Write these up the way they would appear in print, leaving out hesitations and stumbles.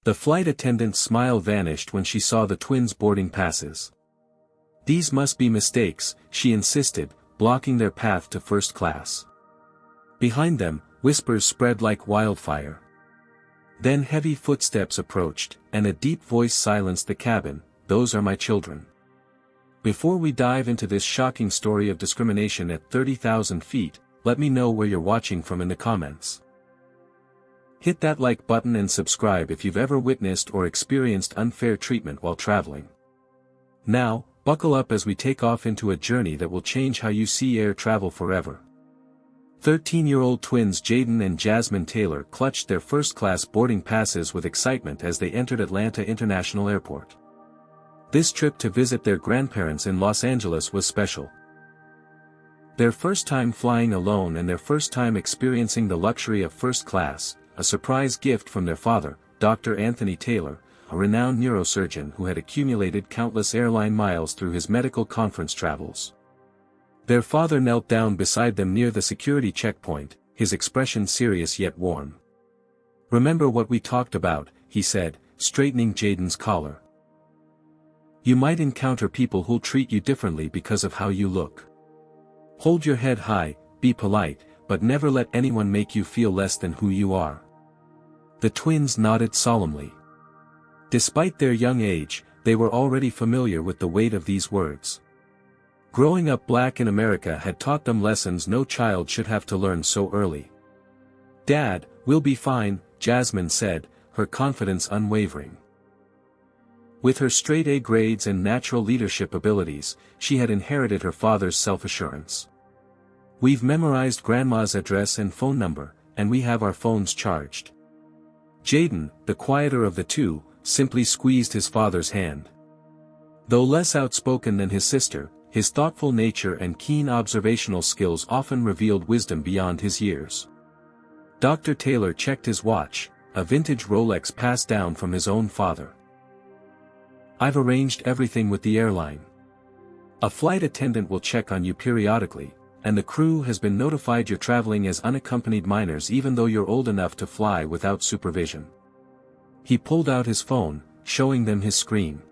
The flight attendant's smile vanished when she saw the twins' boarding passes. These must be mistakes, she insisted, blocking their path to first class. Behind them, whispers spread like wildfire. Then heavy footsteps approached, and a deep voice silenced the cabin. "Those are my children." Before we dive into this shocking story of discrimination at 30,000 feet, let me know where you're watching from in the comments. Hit that like button and subscribe if you've ever witnessed or experienced unfair treatment while traveling. Now, buckle up as we take off into a journey that will change how you see air travel forever. 13-year-old twins Jaden and Jasmine Taylor clutched their first-class boarding passes with excitement as they entered Atlanta International Airport. This trip to visit their grandparents in Los Angeles was special. Their first time flying alone and their first time experiencing the luxury of first class, a surprise gift from their father, Dr. Anthony Taylor, a renowned neurosurgeon who had accumulated countless airline miles through his medical conference travels. Their father knelt down beside them near the security checkpoint, his expression serious yet warm. "Remember what we talked about," he said, straightening Jaden's collar. "You might encounter people who'll treat you differently because of how you look. Hold your head high, be polite, but never let anyone make you feel less than who you are." The twins nodded solemnly. Despite their young age, they were already familiar with the weight of these words. Growing up Black in America had taught them lessons no child should have to learn so early. "Dad, we'll be fine," Jasmine said, her confidence unwavering. With her straight-A grades and natural leadership abilities, she had inherited her father's self-assurance. "We've memorized Grandma's address and phone number, and we have our phones charged." Jaden, the quieter of the two, simply squeezed his father's hand. Though less outspoken than his sister, his thoughtful nature and keen observational skills often revealed wisdom beyond his years. Dr. Taylor checked his watch, a vintage Rolex passed down from his own father. "I've arranged everything with the airline. A flight attendant will check on you periodically, and the crew has been notified you're traveling as unaccompanied minors even though you're old enough to fly without supervision." He pulled out his phone, showing them his screen.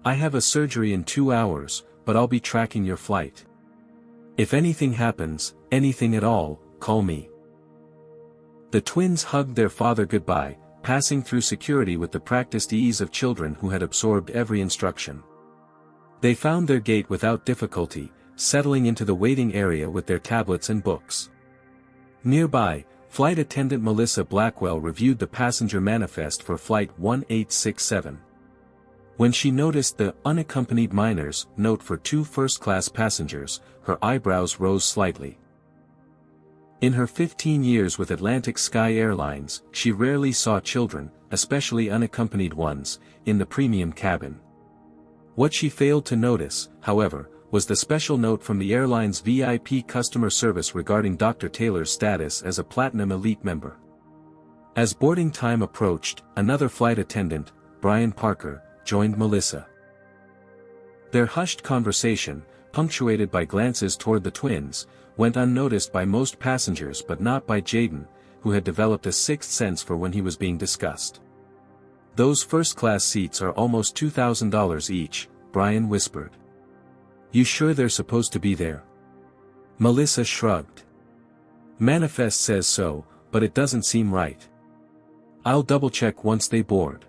"I have a surgery in 2 hours, but I'll be tracking your flight. If anything happens, anything at all, call me." The twins hugged their father goodbye, passing through security with the practiced ease of children who had absorbed every instruction. They found their gate without difficulty, settling into the waiting area with their tablets and books. Nearby, flight attendant Melissa Blackwell reviewed the passenger manifest for Flight 1867. When she noticed the "unaccompanied minors" note for 2 first-class passengers, her eyebrows rose slightly. In her 15 years with Atlantic Sky Airlines, she rarely saw children, especially unaccompanied ones, in the premium cabin. What she failed to notice, however, was the special note from the airline's VIP customer service regarding Dr. Taylor's status as a Platinum Elite member. As boarding time approached, another flight attendant, Brian Parker, joined Melissa. Their hushed conversation, punctuated by glances toward the twins, went unnoticed by most passengers but not by Jaden, who had developed a sixth sense for when he was being discussed. "Those first-class seats are almost $2,000 each," Brian whispered. "You sure they're supposed to be there?" Melissa shrugged. "Manifest says so, but it doesn't seem right. I'll double-check once they board."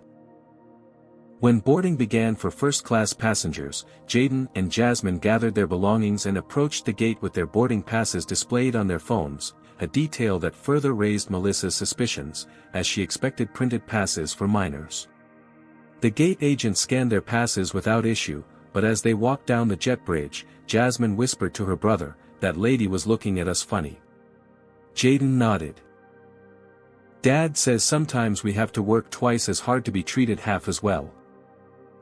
When boarding began for first-class passengers, Jaden and Jasmine gathered their belongings and approached the gate with their boarding passes displayed on their phones, a detail that further raised Melissa's suspicions, as she expected printed passes for minors. The gate agent scanned their passes without issue, but as they walked down the jet bridge, Jasmine whispered to her brother, "That lady was looking at us funny." Jaden nodded. "Dad says sometimes we have to work twice as hard to be treated half as well."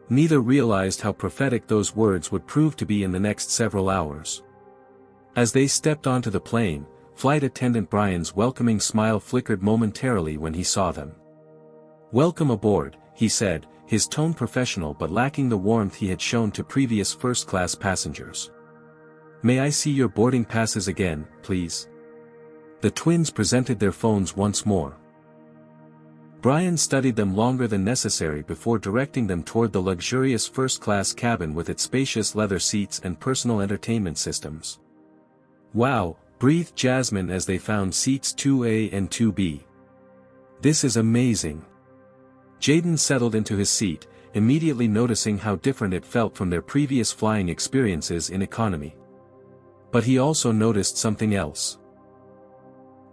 Neither realized how prophetic those words would prove to be in the next several hours. As they stepped onto the plane, flight attendant Brian's welcoming smile flickered momentarily when he saw them. "Welcome aboard," he said, his tone professional but lacking the warmth he had shown to previous first-class passengers. "May I see your boarding passes again, please?" The twins presented their phones once more. Brian studied them longer than necessary before directing them toward the luxurious first-class cabin with its spacious leather seats and personal entertainment systems. "Wow," breathed Jasmine as they found seats 2A and 2B. "This is amazing." Jaden settled into his seat, immediately noticing how different it felt from their previous flying experiences in economy. But he also noticed something else.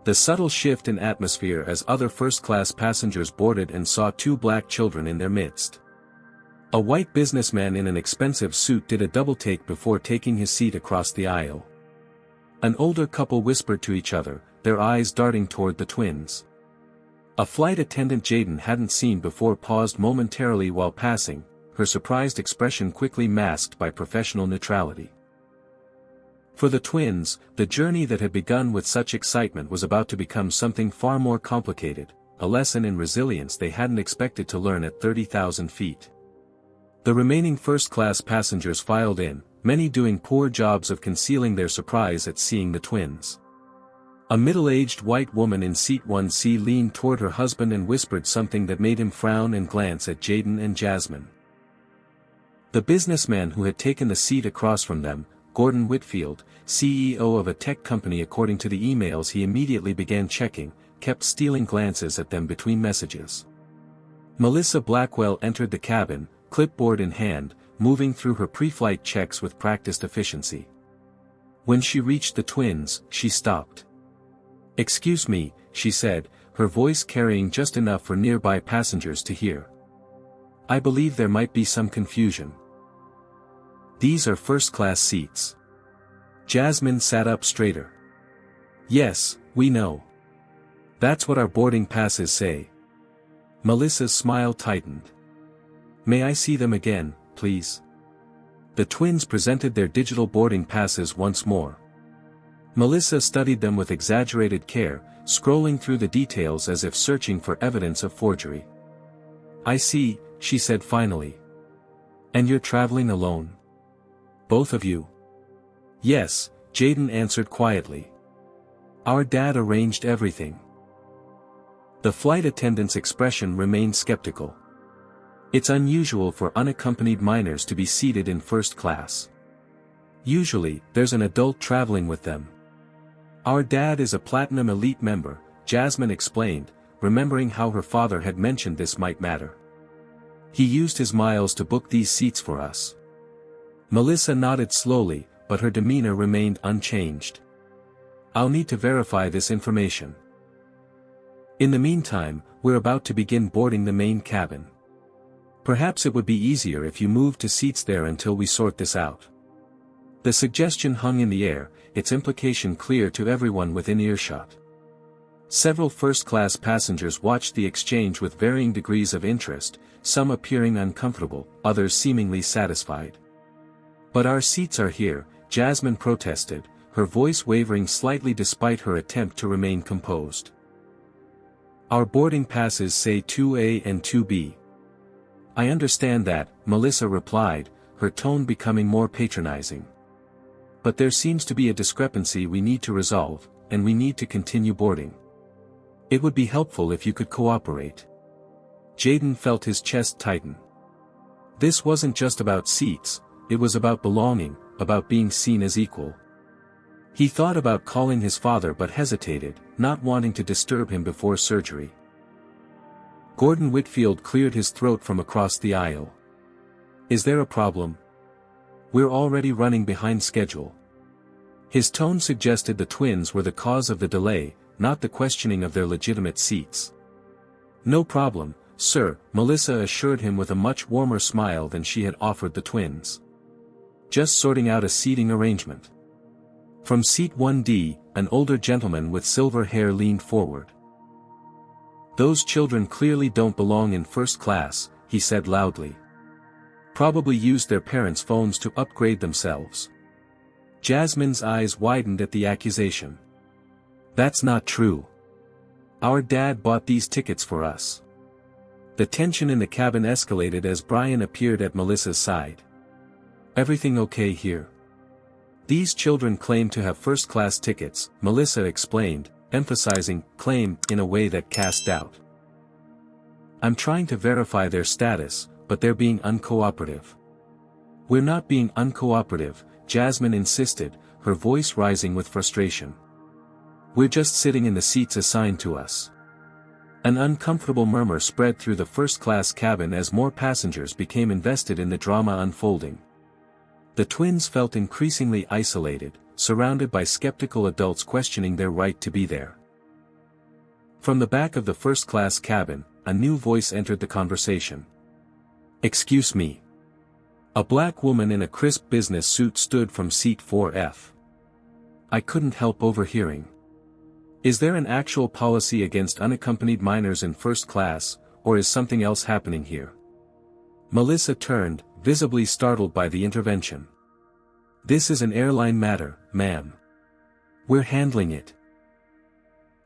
The subtle shift in atmosphere as other first-class passengers boarded and saw two black children in their midst. A white businessman in an expensive suit did a double-take before taking his seat across the aisle. An older couple whispered to each other, their eyes darting toward the twins. A flight attendant Jaden hadn't seen before paused momentarily while passing, her surprised expression quickly masked by professional neutrality. For the twins, the journey that had begun with such excitement was about to become something far more complicated, a lesson in resilience they hadn't expected to learn at 30,000 feet. The remaining first-class passengers filed in, many doing poor jobs of concealing their surprise at seeing the twins. A middle-aged white woman in seat 1C leaned toward her husband and whispered something that made him frown and glance at Jaden and Jasmine. The businessman who had taken the seat across from them, Gordon Whitfield, CEO of a tech company according to the emails he immediately began checking, kept stealing glances at them between messages. Melissa Blackwell entered the cabin, clipboard in hand, moving through her pre-flight checks with practiced efficiency. When she reached the twins, she stopped. "Excuse me," she said, her voice carrying just enough for nearby passengers to hear. "I believe there might be some confusion. These are first-class seats." Jasmine sat up straighter. "Yes, we know. That's what our boarding passes say." Melissa's smile tightened. "May I see them again, please?" The twins presented their digital boarding passes once more. Melissa studied them with exaggerated care, scrolling through the details as if searching for evidence of forgery. "I see," she said finally. "And you're traveling alone? Both of you?" "Yes," Jaden answered quietly. "Our dad arranged everything." The flight attendant's expression remained skeptical. It's unusual for unaccompanied minors to be seated in first class. Usually, there's an adult traveling with them. "Our dad is a Platinum Elite member," Jasmine explained, remembering how her father had mentioned this might matter. "He used his miles to book these seats for us." Melissa nodded slowly, but her demeanor remained unchanged. "I'll need to verify this information. In the meantime, we're about to begin boarding the main cabin. Perhaps it would be easier if you moved to seats there until we sort this out." The suggestion hung in the air, its implication clear to everyone within earshot. Several first-class passengers watched the exchange with varying degrees of interest, some appearing uncomfortable, others seemingly satisfied. "But our seats are here," Jasmine protested, her voice wavering slightly despite her attempt to remain composed. "Our boarding passes say 2A and 2B. "I understand that," Melissa replied, her tone becoming more patronizing. "But there seems to be a discrepancy we need to resolve, and we need to continue boarding. It would be helpful if you could cooperate." Jaden felt his chest tighten. This wasn't just about seats, it was about belonging, about being seen as equal. He thought about calling his father but hesitated, not wanting to disturb him before surgery. Gordon Whitfield cleared his throat from across the aisle. "Is there a problem? We're already running behind schedule." His tone suggested the twins were the cause of the delay, not the questioning of their legitimate seats. "No problem, sir," Melissa assured him with a much warmer smile than she had offered the twins. "Just sorting out a seating arrangement." From seat 1D, an older gentleman with silver hair leaned forward. "Those children clearly don't belong in first class," he said loudly. "Probably used their parents' phones to upgrade themselves." Jasmine's eyes widened at the accusation. "That's not true. Our dad bought these tickets for us." The tension in the cabin escalated as Brian appeared at Melissa's side. "Everything okay here?" "These children claim to have first-class tickets," Melissa explained, emphasizing "claim" in a way that cast doubt. I'm trying to verify their status, but they're being uncooperative. We're not being uncooperative, Jasmine insisted, her voice rising with frustration. We're just sitting in the seats assigned to us. An uncomfortable murmur spread through the first-class cabin as more passengers became invested in the drama unfolding. The twins felt increasingly isolated, surrounded by skeptical adults questioning their right to be there. From the back of the first-class cabin, a new voice entered the conversation. "Excuse me." A black woman in a crisp business suit stood from seat 4F. "I couldn't help overhearing. Is there an actual policy against unaccompanied minors in first class, or is something else happening here?" Melissa turned, visibly startled by the intervention. "This is an airline matter, ma'am. We're handling it."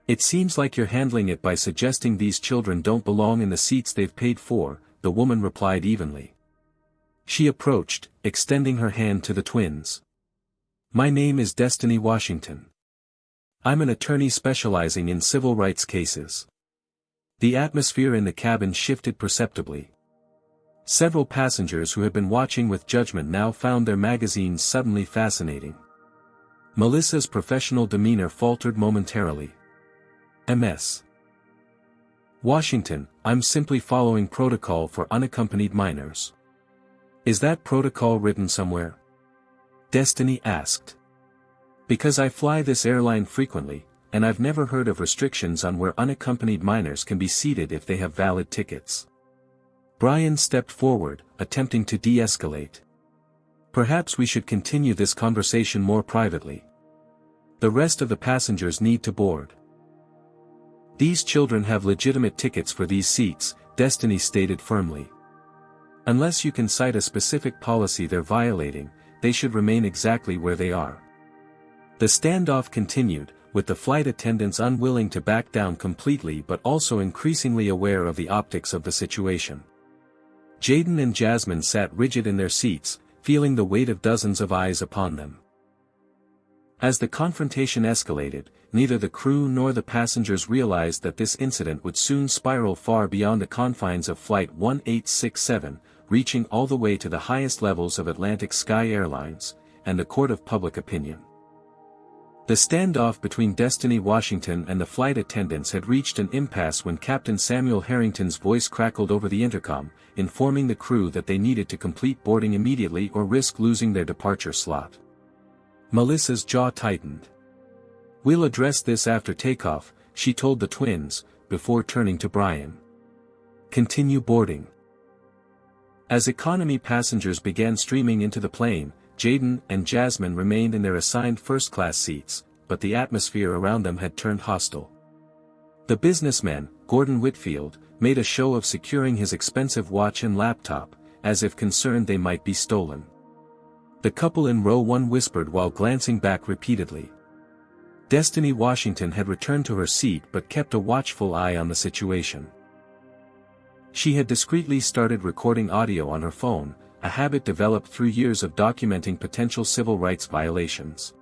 "It seems like you're handling it by suggesting these children don't belong in the seats they've paid for," the woman replied evenly. She approached, extending her hand to the twins. "My name is Destiny Washington. I'm an attorney specializing in civil rights cases." The atmosphere in the cabin shifted perceptibly. Several passengers who had been watching with judgment now found their magazines suddenly fascinating. Melissa's professional demeanor faltered momentarily. "Ms. Washington, I'm simply following protocol for unaccompanied minors." "Is that protocol written somewhere?" Destiny asked. "Because I fly this airline frequently, and I've never heard of restrictions on where unaccompanied minors can be seated if they have valid tickets." Brian stepped forward, attempting to de-escalate. "Perhaps we should continue this conversation more privately. The rest of the passengers need to board." "These children have legitimate tickets for these seats," Destiny stated firmly. "Unless you can cite a specific policy they're violating, they should remain exactly where they are." The standoff continued, with the flight attendants unwilling to back down completely but also increasingly aware of the optics of the situation. Jaden and Jasmine sat rigid in their seats, feeling the weight of dozens of eyes upon them. As the confrontation escalated, neither the crew nor the passengers realized that this incident would soon spiral far beyond the confines of Flight 1867, reaching all the way to the highest levels of Atlantic Sky Airlines, and the court of public opinion. The standoff between Destiny Washington and the flight attendants had reached an impasse when Captain Samuel Harrington's voice crackled over the intercom, informing the crew that they needed to complete boarding immediately or risk losing their departure slot. Melissa's jaw tightened. "We'll address this after takeoff," she told the twins, before turning to Brian. "Continue boarding." As economy passengers began streaming into the plane, Jaden and Jasmine remained in their assigned first-class seats, but the atmosphere around them had turned hostile. The businessman, Gordon Whitfield, made a show of securing his expensive watch and laptop, as if concerned they might be stolen. The couple in row 1 whispered while glancing back repeatedly. Destiny Washington had returned to her seat but kept a watchful eye on the situation. She had discreetly started recording audio on her phone, a habit developed through years of documenting potential civil rights violations.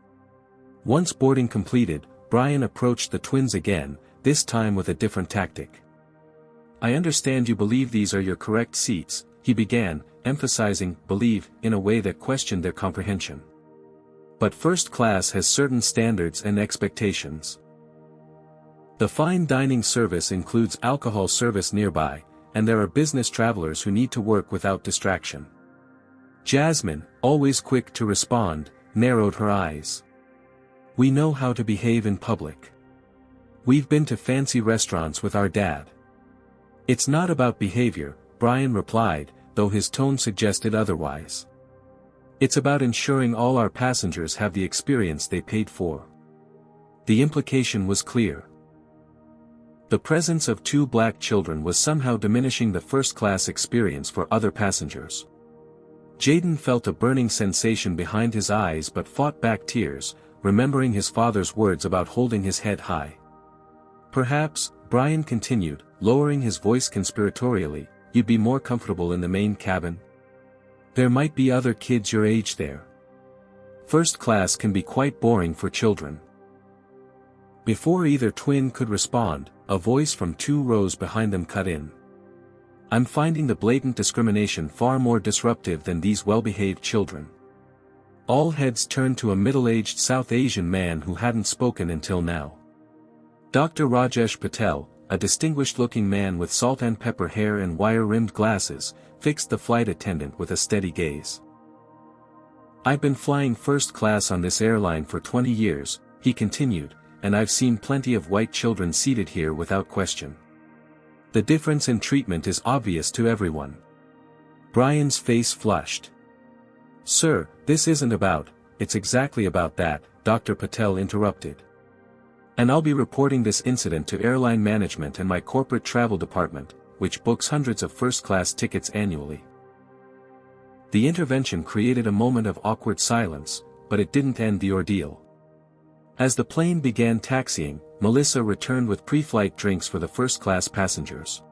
Once boarding completed, Brian approached the twins again, this time with a different tactic. "I understand you believe these are your correct seats," he began, emphasizing "believe" in a way that questioned their comprehension. "But first class has certain standards and expectations. The fine dining service includes alcohol service nearby, and there are business travelers who need to work without distraction." Jasmine, always quick to respond, narrowed her eyes. "We know how to behave in public. We've been to fancy restaurants with our dad." "It's not about behavior," Brian replied, though his tone suggested otherwise. "It's about ensuring all our passengers have the experience they paid for." The implication was clear. The presence of 2 black children was somehow diminishing the first-class experience for other passengers. Jaden felt a burning sensation behind his eyes but fought back tears, remembering his father's words about holding his head high. "Perhaps," Brian continued, lowering his voice conspiratorially, "you'd be more comfortable in the main cabin? There might be other kids your age there. First class can be quite boring for children." Before either twin could respond, a voice from 2 rows behind them cut in. I'm finding the blatant discrimination far more disruptive than these well-behaved children. All heads turned to a middle-aged South Asian man who hadn't spoken until now. Dr. Rajesh Patel, a distinguished-looking man with salt and pepper hair and wire-rimmed glasses, fixed the flight attendant with a steady gaze. I've been flying first class on this airline for 20 years, he continued, and I've seen plenty of white children seated here without question. The difference in treatment is obvious to everyone. Brian's face flushed. Sir, this isn't about, it's exactly about that, Dr. Patel interrupted. And I'll be reporting this incident to airline management and my corporate travel department, which books hundreds of first-class tickets annually. The intervention created a moment of awkward silence, but it didn't end the ordeal. As the plane began taxiing, Melissa returned with pre-flight drinks for the first-class passengers.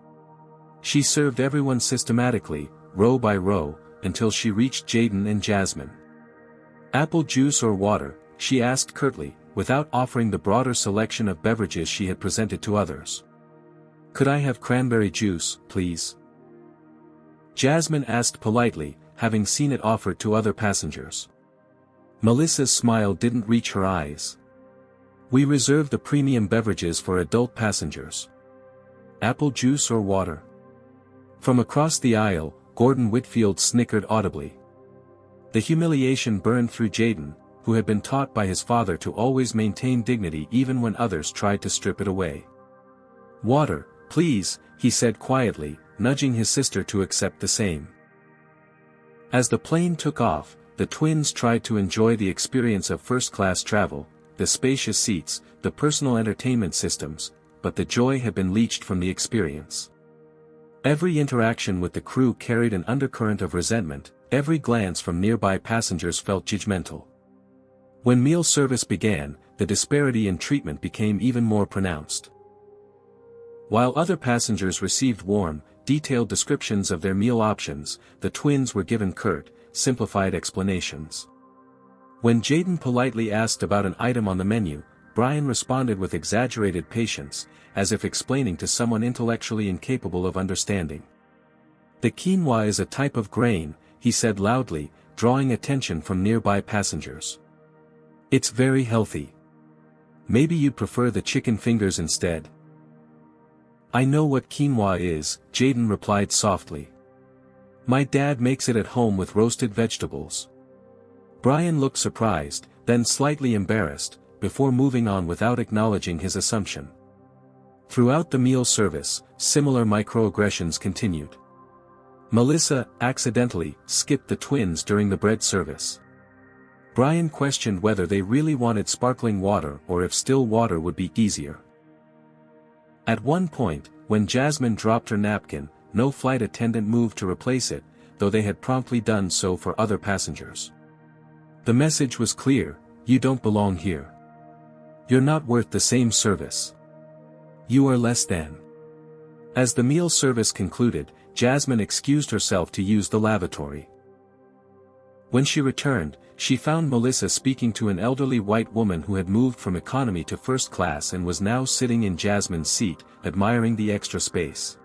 She served everyone systematically, row by row, until she reached Jaden and Jasmine. Apple juice or water, she asked curtly, without offering the broader selection of beverages she had presented to others. Could I have cranberry juice, please? Jasmine asked politely, having seen it offered to other passengers. Melissa's smile didn't reach her eyes. We reserve the premium beverages for adult passengers. Apple juice or water? From across the aisle, Gordon Whitfield snickered audibly. The humiliation burned through Jaden, who had been taught by his father to always maintain dignity even when others tried to strip it away. Water, please, he said quietly, nudging his sister to accept the same. As the plane took off, the twins tried to enjoy the experience of first-class travel, the spacious seats, the personal entertainment systems, but the joy had been leached from the experience. Every interaction with the crew carried an undercurrent of resentment, every glance from nearby passengers felt judgmental. When meal service began, the disparity in treatment became even more pronounced. While other passengers received warm, detailed descriptions of their meal options, the twins were given curt, simplified explanations. When Jaden politely asked about an item on the menu, Brian responded with exaggerated patience, as if explaining to someone intellectually incapable of understanding. The quinoa is a type of grain, he said loudly, drawing attention from nearby passengers. It's very healthy. Maybe you'd prefer the chicken fingers instead. I know what quinoa is, Jaden replied softly. My dad makes it at home with roasted vegetables. Brian looked surprised, then slightly embarrassed, before moving on without acknowledging his assumption. Throughout the meal service, similar microaggressions continued. Melissa, accidentally, skipped the twins during the bread service. Brian questioned whether they really wanted sparkling water or if still water would be easier. At one point, when Jasmine dropped her napkin, no flight attendant moved to replace it, though they had promptly done so for other passengers. The message was clear: you don't belong here. You're not worth the same service. You are less than. As the meal service concluded, Jasmine excused herself to use the lavatory. When she returned, she found Melissa speaking to an elderly white woman who had moved from economy to first class and was now sitting in Jasmine's seat, admiring the extra space.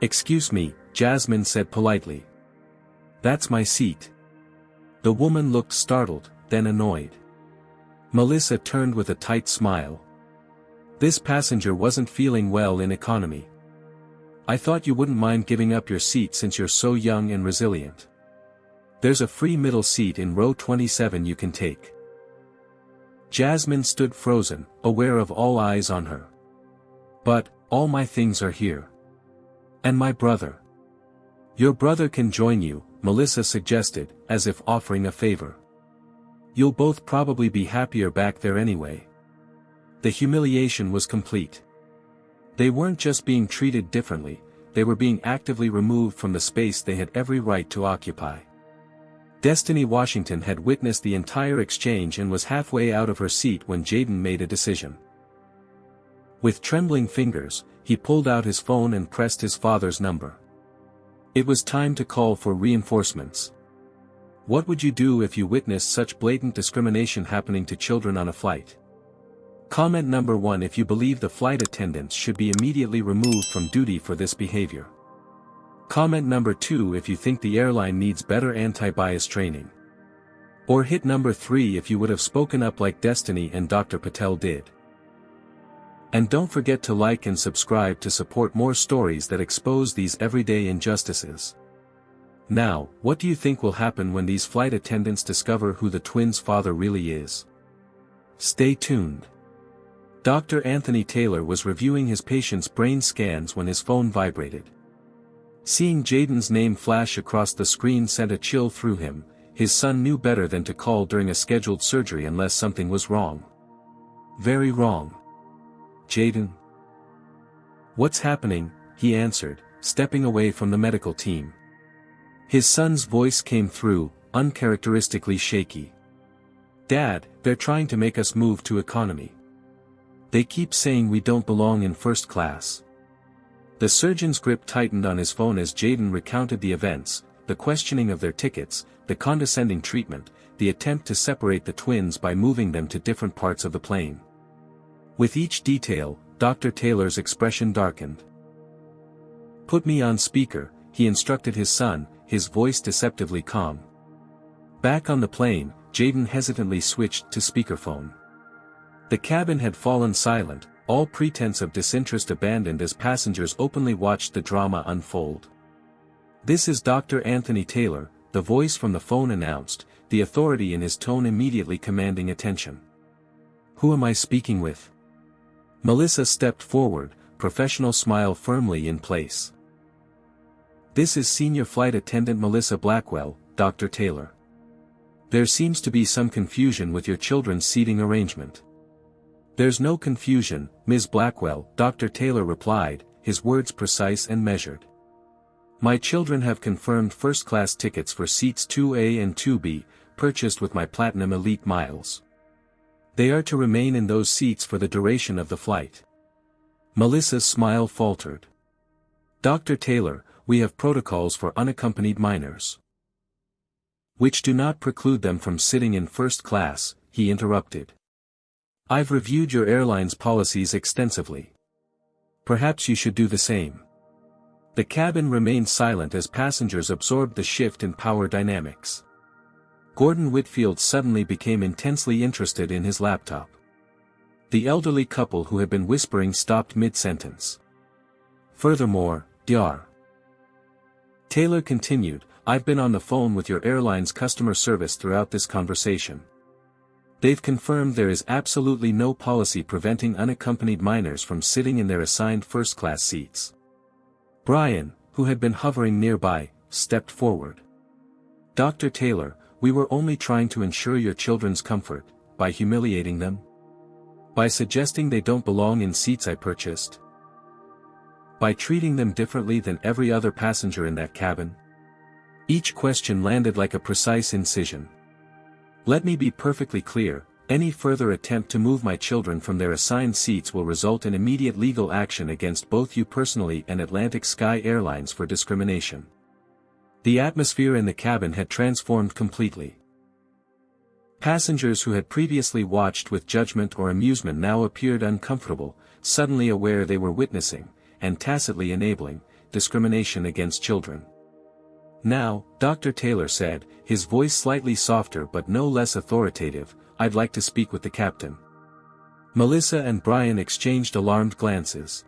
Excuse me, Jasmine said politely. That's my seat. The woman looked startled, then annoyed. Melissa turned with a tight smile. This passenger wasn't feeling well in economy. I thought you wouldn't mind giving up your seat since you're so young and resilient. There's a free middle seat in row 27 you can take. Jasmine stood frozen, aware of all eyes on her. But, all my things are here. And my brother. Your brother can join you, Melissa suggested, as if offering a favor. You'll both probably be happier back there anyway. The humiliation was complete. They weren't just being treated differently, they were being actively removed from the space they had every right to occupy. Destiny Washington had witnessed the entire exchange and was halfway out of her seat when Jaden made a decision. With trembling fingers, he pulled out his phone and pressed his father's number. It was time to call for reinforcements. What would you do if you witnessed such blatant discrimination happening to children on a flight? Comment number 1: if you believe the flight attendants should be immediately removed from duty for this behavior. Comment number 2 if you think the airline needs better anti-bias training. Or hit number 3 if you would have spoken up like Destiny and Dr. Patel did. And don't forget to like and subscribe to support more stories that expose these everyday injustices. Now, what do you think will happen when these flight attendants discover who the twins' father really is? Stay tuned. Dr. Anthony Taylor was reviewing his patient's brain scans when his phone vibrated. Seeing Jaden's name flash across the screen sent a chill through him. His son knew better than to call during a scheduled surgery unless something was wrong. Very wrong. Jaden? What's happening? He answered, stepping away from the medical team. His son's voice came through, uncharacteristically shaky. Dad, they're trying to make us move to economy. They keep saying we don't belong in first class. The surgeon's grip tightened on his phone as Jaden recounted the events, the questioning of their tickets, the condescending treatment, the attempt to separate the twins by moving them to different parts of the plane. With each detail, Dr. Taylor's expression darkened. Put me on speaker, he instructed his son, his voice deceptively calm. Back on the plane, Jaden hesitantly switched to speakerphone. The cabin had fallen silent, all pretense of disinterest abandoned as passengers openly watched the drama unfold. This is Dr. Anthony Taylor, the voice from the phone announced, the authority in his tone immediately commanding attention. Who am I speaking with? Melissa stepped forward, professional smile firmly in place. This is Senior Flight Attendant Melissa Blackwell, Dr. Taylor. There seems to be some confusion with your children's seating arrangement. There's no confusion, Ms. Blackwell, Dr. Taylor replied, his words precise and measured. My children have confirmed first-class tickets for seats 2A and 2B, purchased with my Platinum Elite miles. They are to remain in those seats for the duration of the flight. Melissa's smile faltered. Dr. Taylor, we have protocols for unaccompanied minors, which do not preclude them from sitting in first class, he interrupted. I've reviewed your airline's policies extensively. Perhaps you should do the same. The cabin remained silent as passengers absorbed the shift in power dynamics. Gordon Whitfield suddenly became intensely interested in his laptop. The elderly couple who had been whispering stopped mid-sentence. Furthermore, Dr. Taylor continued, I've been on the phone with your airline's customer service throughout this conversation. They've confirmed there is absolutely no policy preventing unaccompanied minors from sitting in their assigned first-class seats. Brian, who had been hovering nearby, stepped forward. Dr. Taylor, we were only trying to ensure your children's comfort, by humiliating them? By suggesting they don't belong in seats I purchased? By treating them differently than every other passenger in that cabin? Each question landed like a precise incision. Let me be perfectly clear, any further attempt to move my children from their assigned seats will result in immediate legal action against both you personally and Atlantic Sky Airlines for discrimination. The atmosphere in the cabin had transformed completely. Passengers who had previously watched with judgment or amusement now appeared uncomfortable, suddenly aware they were witnessing, and tacitly enabling, discrimination against children. Now, Dr. Taylor said, his voice slightly softer but no less authoritative, I'd like to speak with the captain. Melissa and Brian exchanged alarmed glances.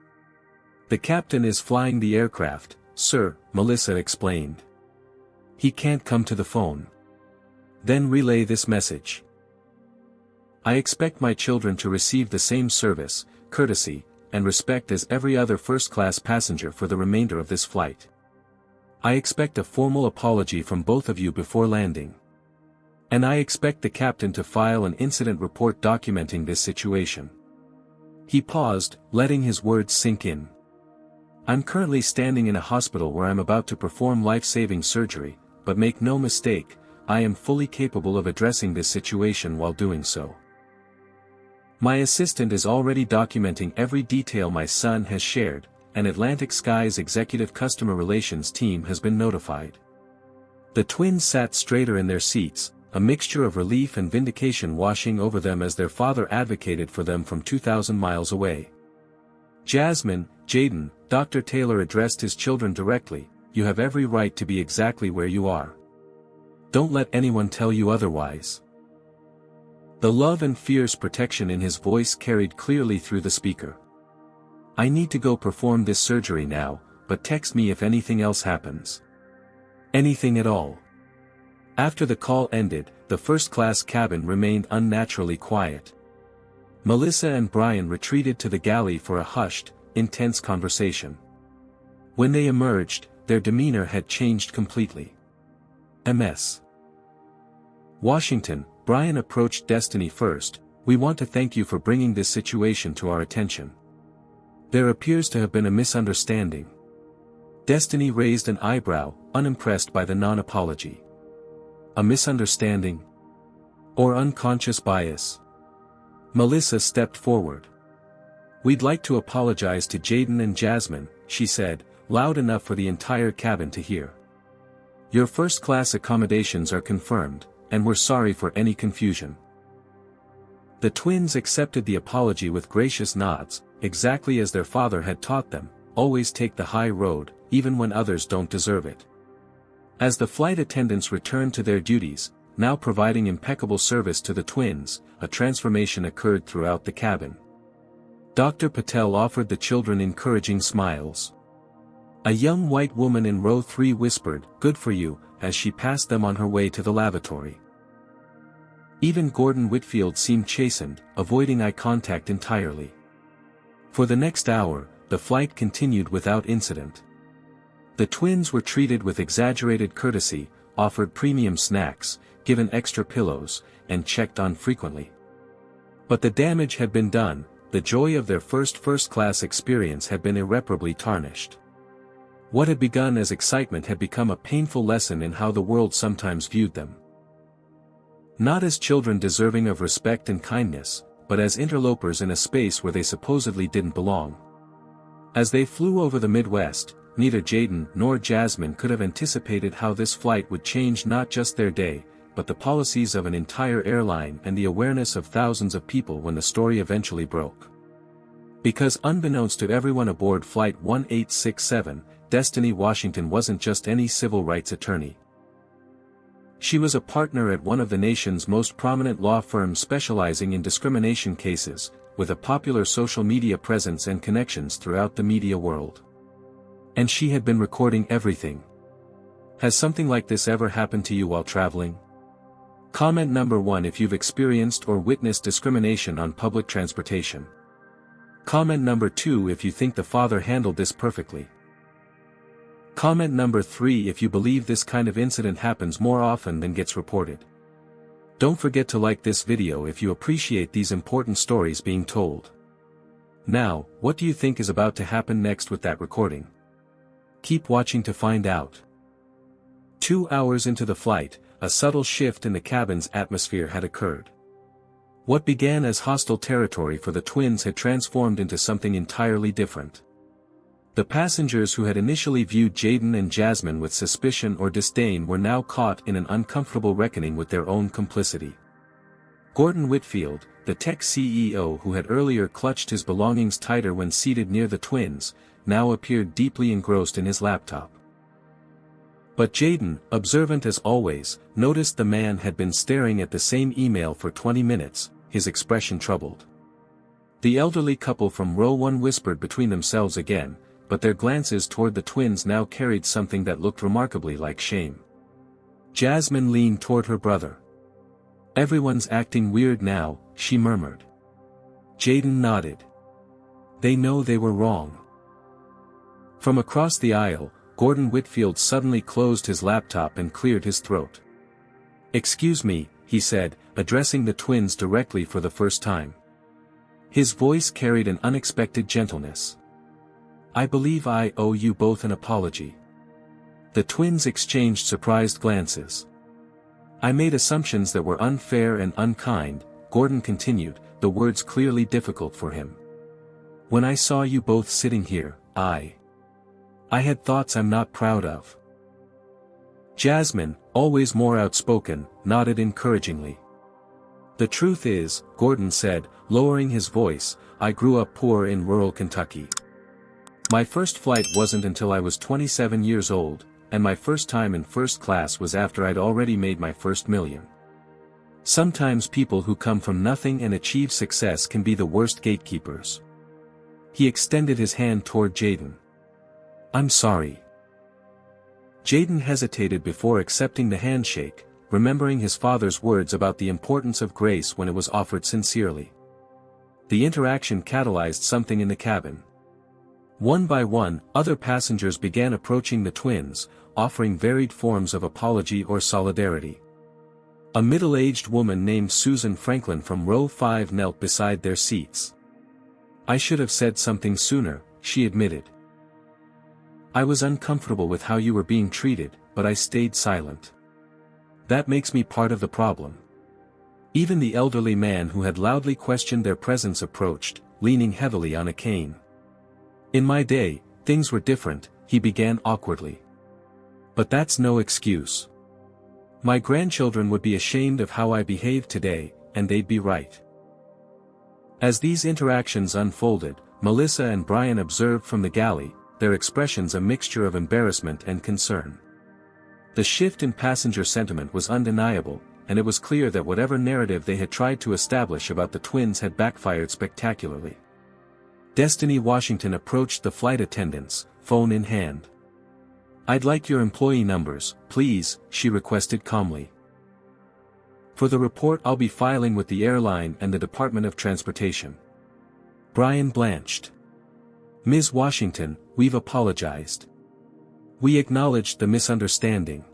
The captain is flying the aircraft, sir, Melissa explained. He can't come to the phone. Then relay this message. I expect my children to receive the same service, courtesy, and respect as every other first-class passenger for the remainder of this flight. I expect a formal apology from both of you before landing. And I expect the captain to file an incident report documenting this situation. He paused, letting his words sink in. I'm currently standing in a hospital where I'm about to perform life-saving surgery, but make no mistake, I am fully capable of addressing this situation while doing so. My assistant is already documenting every detail my son has shared, and Atlantic Sky's executive customer relations team has been notified. The twins sat straighter in their seats, a mixture of relief and vindication washing over them as their father advocated for them from 2,000 miles away. Jasmine, Jaden, Dr. Taylor addressed his children directly, you have every right to be exactly where you are. Don't let anyone tell you otherwise." The love and fierce protection in his voice carried clearly through the speaker. "I need to go perform this surgery now, but text me if anything else happens. Anything at all." After the call ended, the first-class cabin remained unnaturally quiet. Melissa and Brian retreated to the galley for a hushed, intense conversation. When they emerged, their demeanor had changed completely. "MS. Washington," Brian approached Destiny first, "we want to thank you for bringing this situation to our attention. There appears to have been a misunderstanding." Destiny raised an eyebrow, unimpressed by the non-apology. "A misunderstanding? Or unconscious bias?" Melissa stepped forward. "We'd like to apologize to Jaden and Jasmine," she said, loud enough for the entire cabin to hear. "Your first-class accommodations are confirmed, and we're sorry for any confusion." The twins accepted the apology with gracious nods, exactly as their father had taught them, always take the high road, even when others don't deserve it. As the flight attendants returned to their duties, now providing impeccable service to the twins, a transformation occurred throughout the cabin. Dr. Patel offered the children encouraging smiles. A young white woman in row 3 whispered, "Good for you," as she passed them on her way to the lavatory. Even Gordon Whitfield seemed chastened, avoiding eye contact entirely. For the next hour, the flight continued without incident. The twins were treated with exaggerated courtesy, offered premium snacks, given extra pillows, and checked on frequently. But the damage had been done, the joy of their first-class experience had been irreparably tarnished. What had begun as excitement had become a painful lesson in how the world sometimes viewed them. Not as children deserving of respect and kindness, but as interlopers in a space where they supposedly didn't belong. As they flew over the Midwest, neither Jaden nor Jasmine could have anticipated how this flight would change not just their day, but the policies of an entire airline and the awareness of thousands of people when the story eventually broke. Because unbeknownst to everyone aboard Flight 1867, Destiny Washington wasn't just any civil rights attorney. She was a partner at one of the nation's most prominent law firms specializing in discrimination cases, with a popular social media presence and connections throughout the media world. And she had been recording everything. Has something like this ever happened to you while traveling? Comment number 1 if you've experienced or witnessed discrimination on public transportation. Comment number 2 if you think the father handled this perfectly. Comment number 3 if you believe this kind of incident happens more often than gets reported. Don't forget to like this video if you appreciate these important stories being told. Now, what do you think is about to happen next with that recording? Keep watching to find out. 2 hours into the flight, a subtle shift in the cabin's atmosphere had occurred. What began as hostile territory for the twins had transformed into something entirely different. The passengers who had initially viewed Jaden and Jasmine with suspicion or disdain were now caught in an uncomfortable reckoning with their own complicity. Gordon Whitfield, the tech CEO who had earlier clutched his belongings tighter when seated near the twins, now appeared deeply engrossed in his laptop. But Jaden, observant as always, noticed the man had been staring at the same email for 20 minutes, his expression troubled. The elderly couple from row 1 whispered between themselves again, but their glances toward the twins now carried something that looked remarkably like shame. Jasmine leaned toward her brother. "Everyone's acting weird now," she murmured. Jaden nodded. "They know they were wrong." From across the aisle, Gordon Whitfield suddenly closed his laptop and cleared his throat. "Excuse me," he said, addressing the twins directly for the first time. His voice carried an unexpected gentleness. "I believe I owe you both an apology." The twins exchanged surprised glances. "I made assumptions that were unfair and unkind," Gordon continued, the words clearly difficult for him. "When I saw you both sitting here, I had thoughts I'm not proud of." Jasmine, always more outspoken, nodded encouragingly. "The truth is," Gordon said, lowering his voice, "I grew up poor in rural Kentucky. My first flight wasn't until I was 27 years old, and my first time in first class was after I'd already made my first million. Sometimes people who come from nothing and achieve success can be the worst gatekeepers. He extended his hand toward Jaden. I'm sorry. Jaden hesitated before accepting the handshake, remembering his father's words about the importance of grace when it was offered sincerely. The interaction catalyzed something in the cabin. One by one, other passengers began approaching the twins, offering varied forms of apology or solidarity. A middle-aged woman named Susan Franklin from row 5 knelt beside their seats. I should have said something sooner, she admitted. I was uncomfortable with how you were being treated, but I stayed silent. That makes me part of the problem. Even the elderly man who had loudly questioned their presence approached, leaning heavily on a cane. In my day, things were different, he began awkwardly. But that's no excuse. My grandchildren would be ashamed of how I behaved today, and they'd be right. As these interactions unfolded, Melissa and Brian observed from the galley, their expressions a mixture of embarrassment and concern. The shift in passenger sentiment was undeniable, and it was clear that whatever narrative they had tried to establish about the twins had backfired spectacularly. Destiny Washington approached the flight attendants, phone in hand. I'd like your employee numbers, please, she requested calmly. For the report I'll be filing with the airline and the Department of Transportation. Brian blanched. Ms. Washington, we've apologized. We acknowledged the misunderstanding.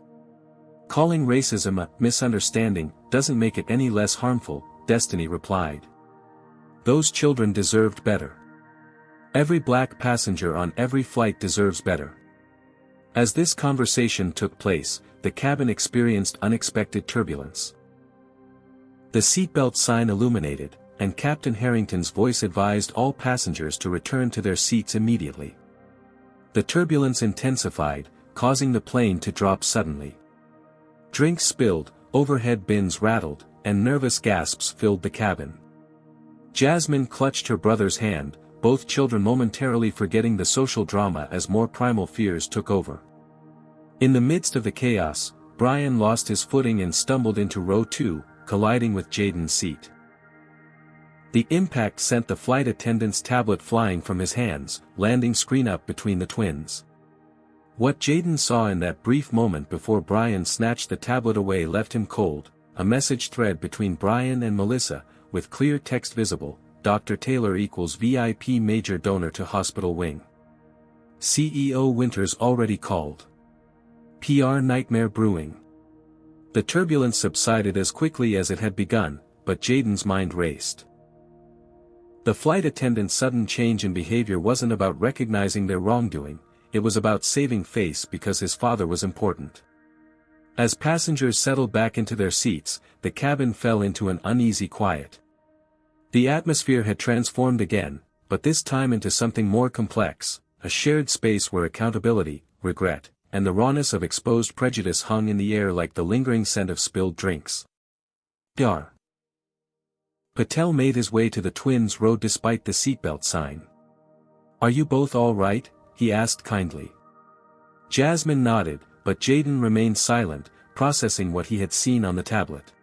Calling racism a misunderstanding doesn't make it any less harmful, Destiny replied. Those children deserved better. Every black passenger on every flight deserves better. As this conversation took place, the cabin experienced unexpected turbulence. The seatbelt sign illuminated, and Captain Harrington's voice advised all passengers to return to their seats immediately. The turbulence intensified, causing the plane to drop suddenly. Drinks spilled, overhead bins rattled, and nervous gasps filled the cabin. Jasmine clutched her brother's hand, both children momentarily forgetting the social drama as more primal fears took over. In the midst of the chaos, Brian lost his footing and stumbled into row 2, colliding with Jaden's seat. The impact sent the flight attendant's tablet flying from his hands, landing screen up between the twins. What Jaden saw in that brief moment before Brian snatched the tablet away left him cold, a message thread between Brian and Melissa, with clear text visible, Dr. Taylor equals VIP major donor to hospital wing. CEO Winters already called. PR nightmare brewing. The turbulence subsided as quickly as it had begun, but Jaden's mind raced. The flight attendant's sudden change in behavior wasn't about recognizing their wrongdoing, it was about saving face because his father was important. As passengers settled back into their seats, the cabin fell into an uneasy quiet. The atmosphere had transformed again, but this time into something more complex, a shared space where accountability, regret, and the rawness of exposed prejudice hung in the air like the lingering scent of spilled drinks. Dar. Patel made his way to the twins' row despite the seatbelt sign. Are you both all right? He asked kindly. Jasmine nodded, but Jaden remained silent, processing what he had seen on the tablet.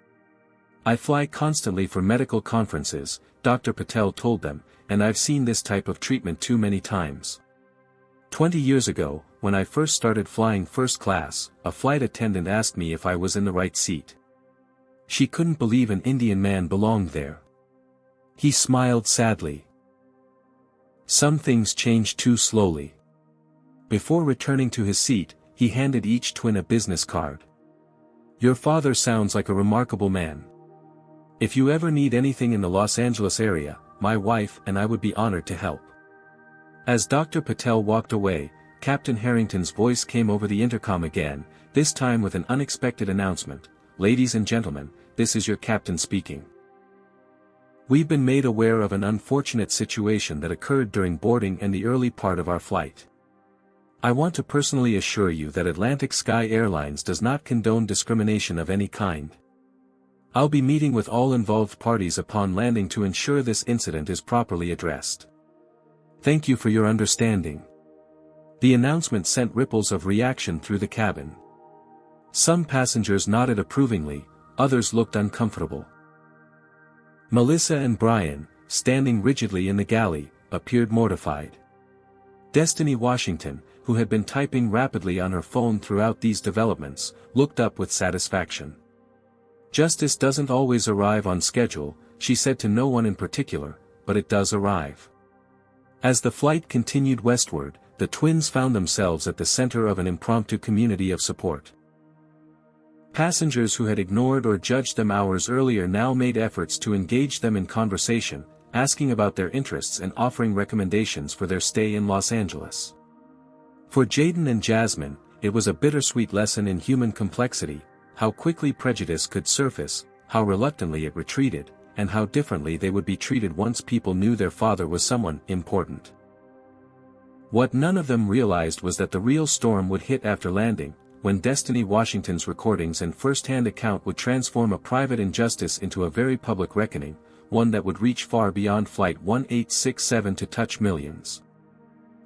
I fly constantly for medical conferences, Dr. Patel told them, and I've seen this type of treatment too many times. 20 years ago, when I first started flying first class, a flight attendant asked me if I was in the right seat. She couldn't believe an Indian man belonged there. He smiled sadly. Some things change too slowly. Before returning to his seat, he handed each twin a business card. Your father sounds like a remarkable man. If you ever need anything in the Los Angeles area, my wife and I would be honored to help. As Dr. Patel walked away, Captain Harrington's voice came over the intercom again, this time with an unexpected announcement. Ladies and gentlemen, this is your captain speaking. We've been made aware of an unfortunate situation that occurred during boarding and the early part of our flight. I want to personally assure you that Atlantic Sky Airlines does not condone discrimination of any kind. I'll be meeting with all involved parties upon landing to ensure this incident is properly addressed. Thank you for your understanding. The announcement sent ripples of reaction through the cabin. Some passengers nodded approvingly, others looked uncomfortable. Melissa and Brian, standing rigidly in the galley, appeared mortified. Destiny Washington, who had been typing rapidly on her phone throughout these developments, looked up with satisfaction. "Justice doesn't always arrive on schedule," she said to no one in particular, "but it does arrive." As the flight continued westward, the twins found themselves at the center of an impromptu community of support. Passengers who had ignored or judged them hours earlier now made efforts to engage them in conversation, asking about their interests and offering recommendations for their stay in Los Angeles. For Jaden and Jasmine, it was a bittersweet lesson in human complexity, how quickly prejudice could surface, how reluctantly it retreated, and how differently they would be treated once people knew their father was someone important. What none of them realized was that the real storm would hit after landing, when Destiny Washington's recordings and first-hand account would transform a private injustice into a very public reckoning, one that would reach far beyond Flight 1867 to touch millions.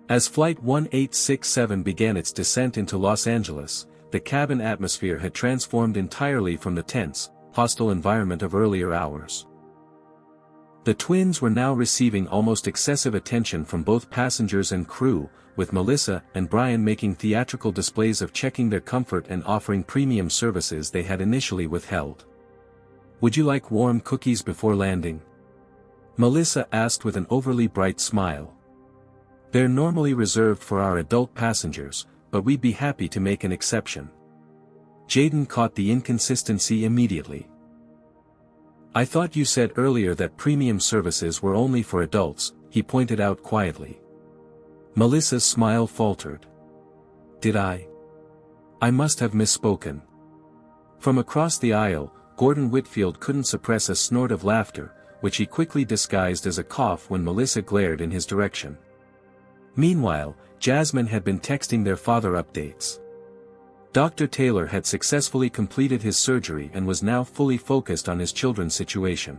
As Flight 1867 began its descent into Los Angeles, the cabin atmosphere had transformed entirely from the tense, hostile environment of earlier hours. The twins were now receiving almost excessive attention from both passengers and crew, with Melissa and Brian making theatrical displays of checking their comfort and offering premium services they had initially withheld. "Would you like warm cookies before landing?" Melissa asked with an overly bright smile. "They're normally reserved for our adult passengers, but we'd be happy to make an exception." Jaden caught the inconsistency immediately. "I thought you said earlier that premium services were only for adults," he pointed out quietly. Melissa's smile faltered. "Did I? I must have misspoken." From across the aisle, Gordon Whitfield couldn't suppress a snort of laughter, which he quickly disguised as a cough when Melissa glared in his direction. Meanwhile, Jasmine had been texting their father updates. Dr. Taylor had successfully completed his surgery and was now fully focused on his children's situation.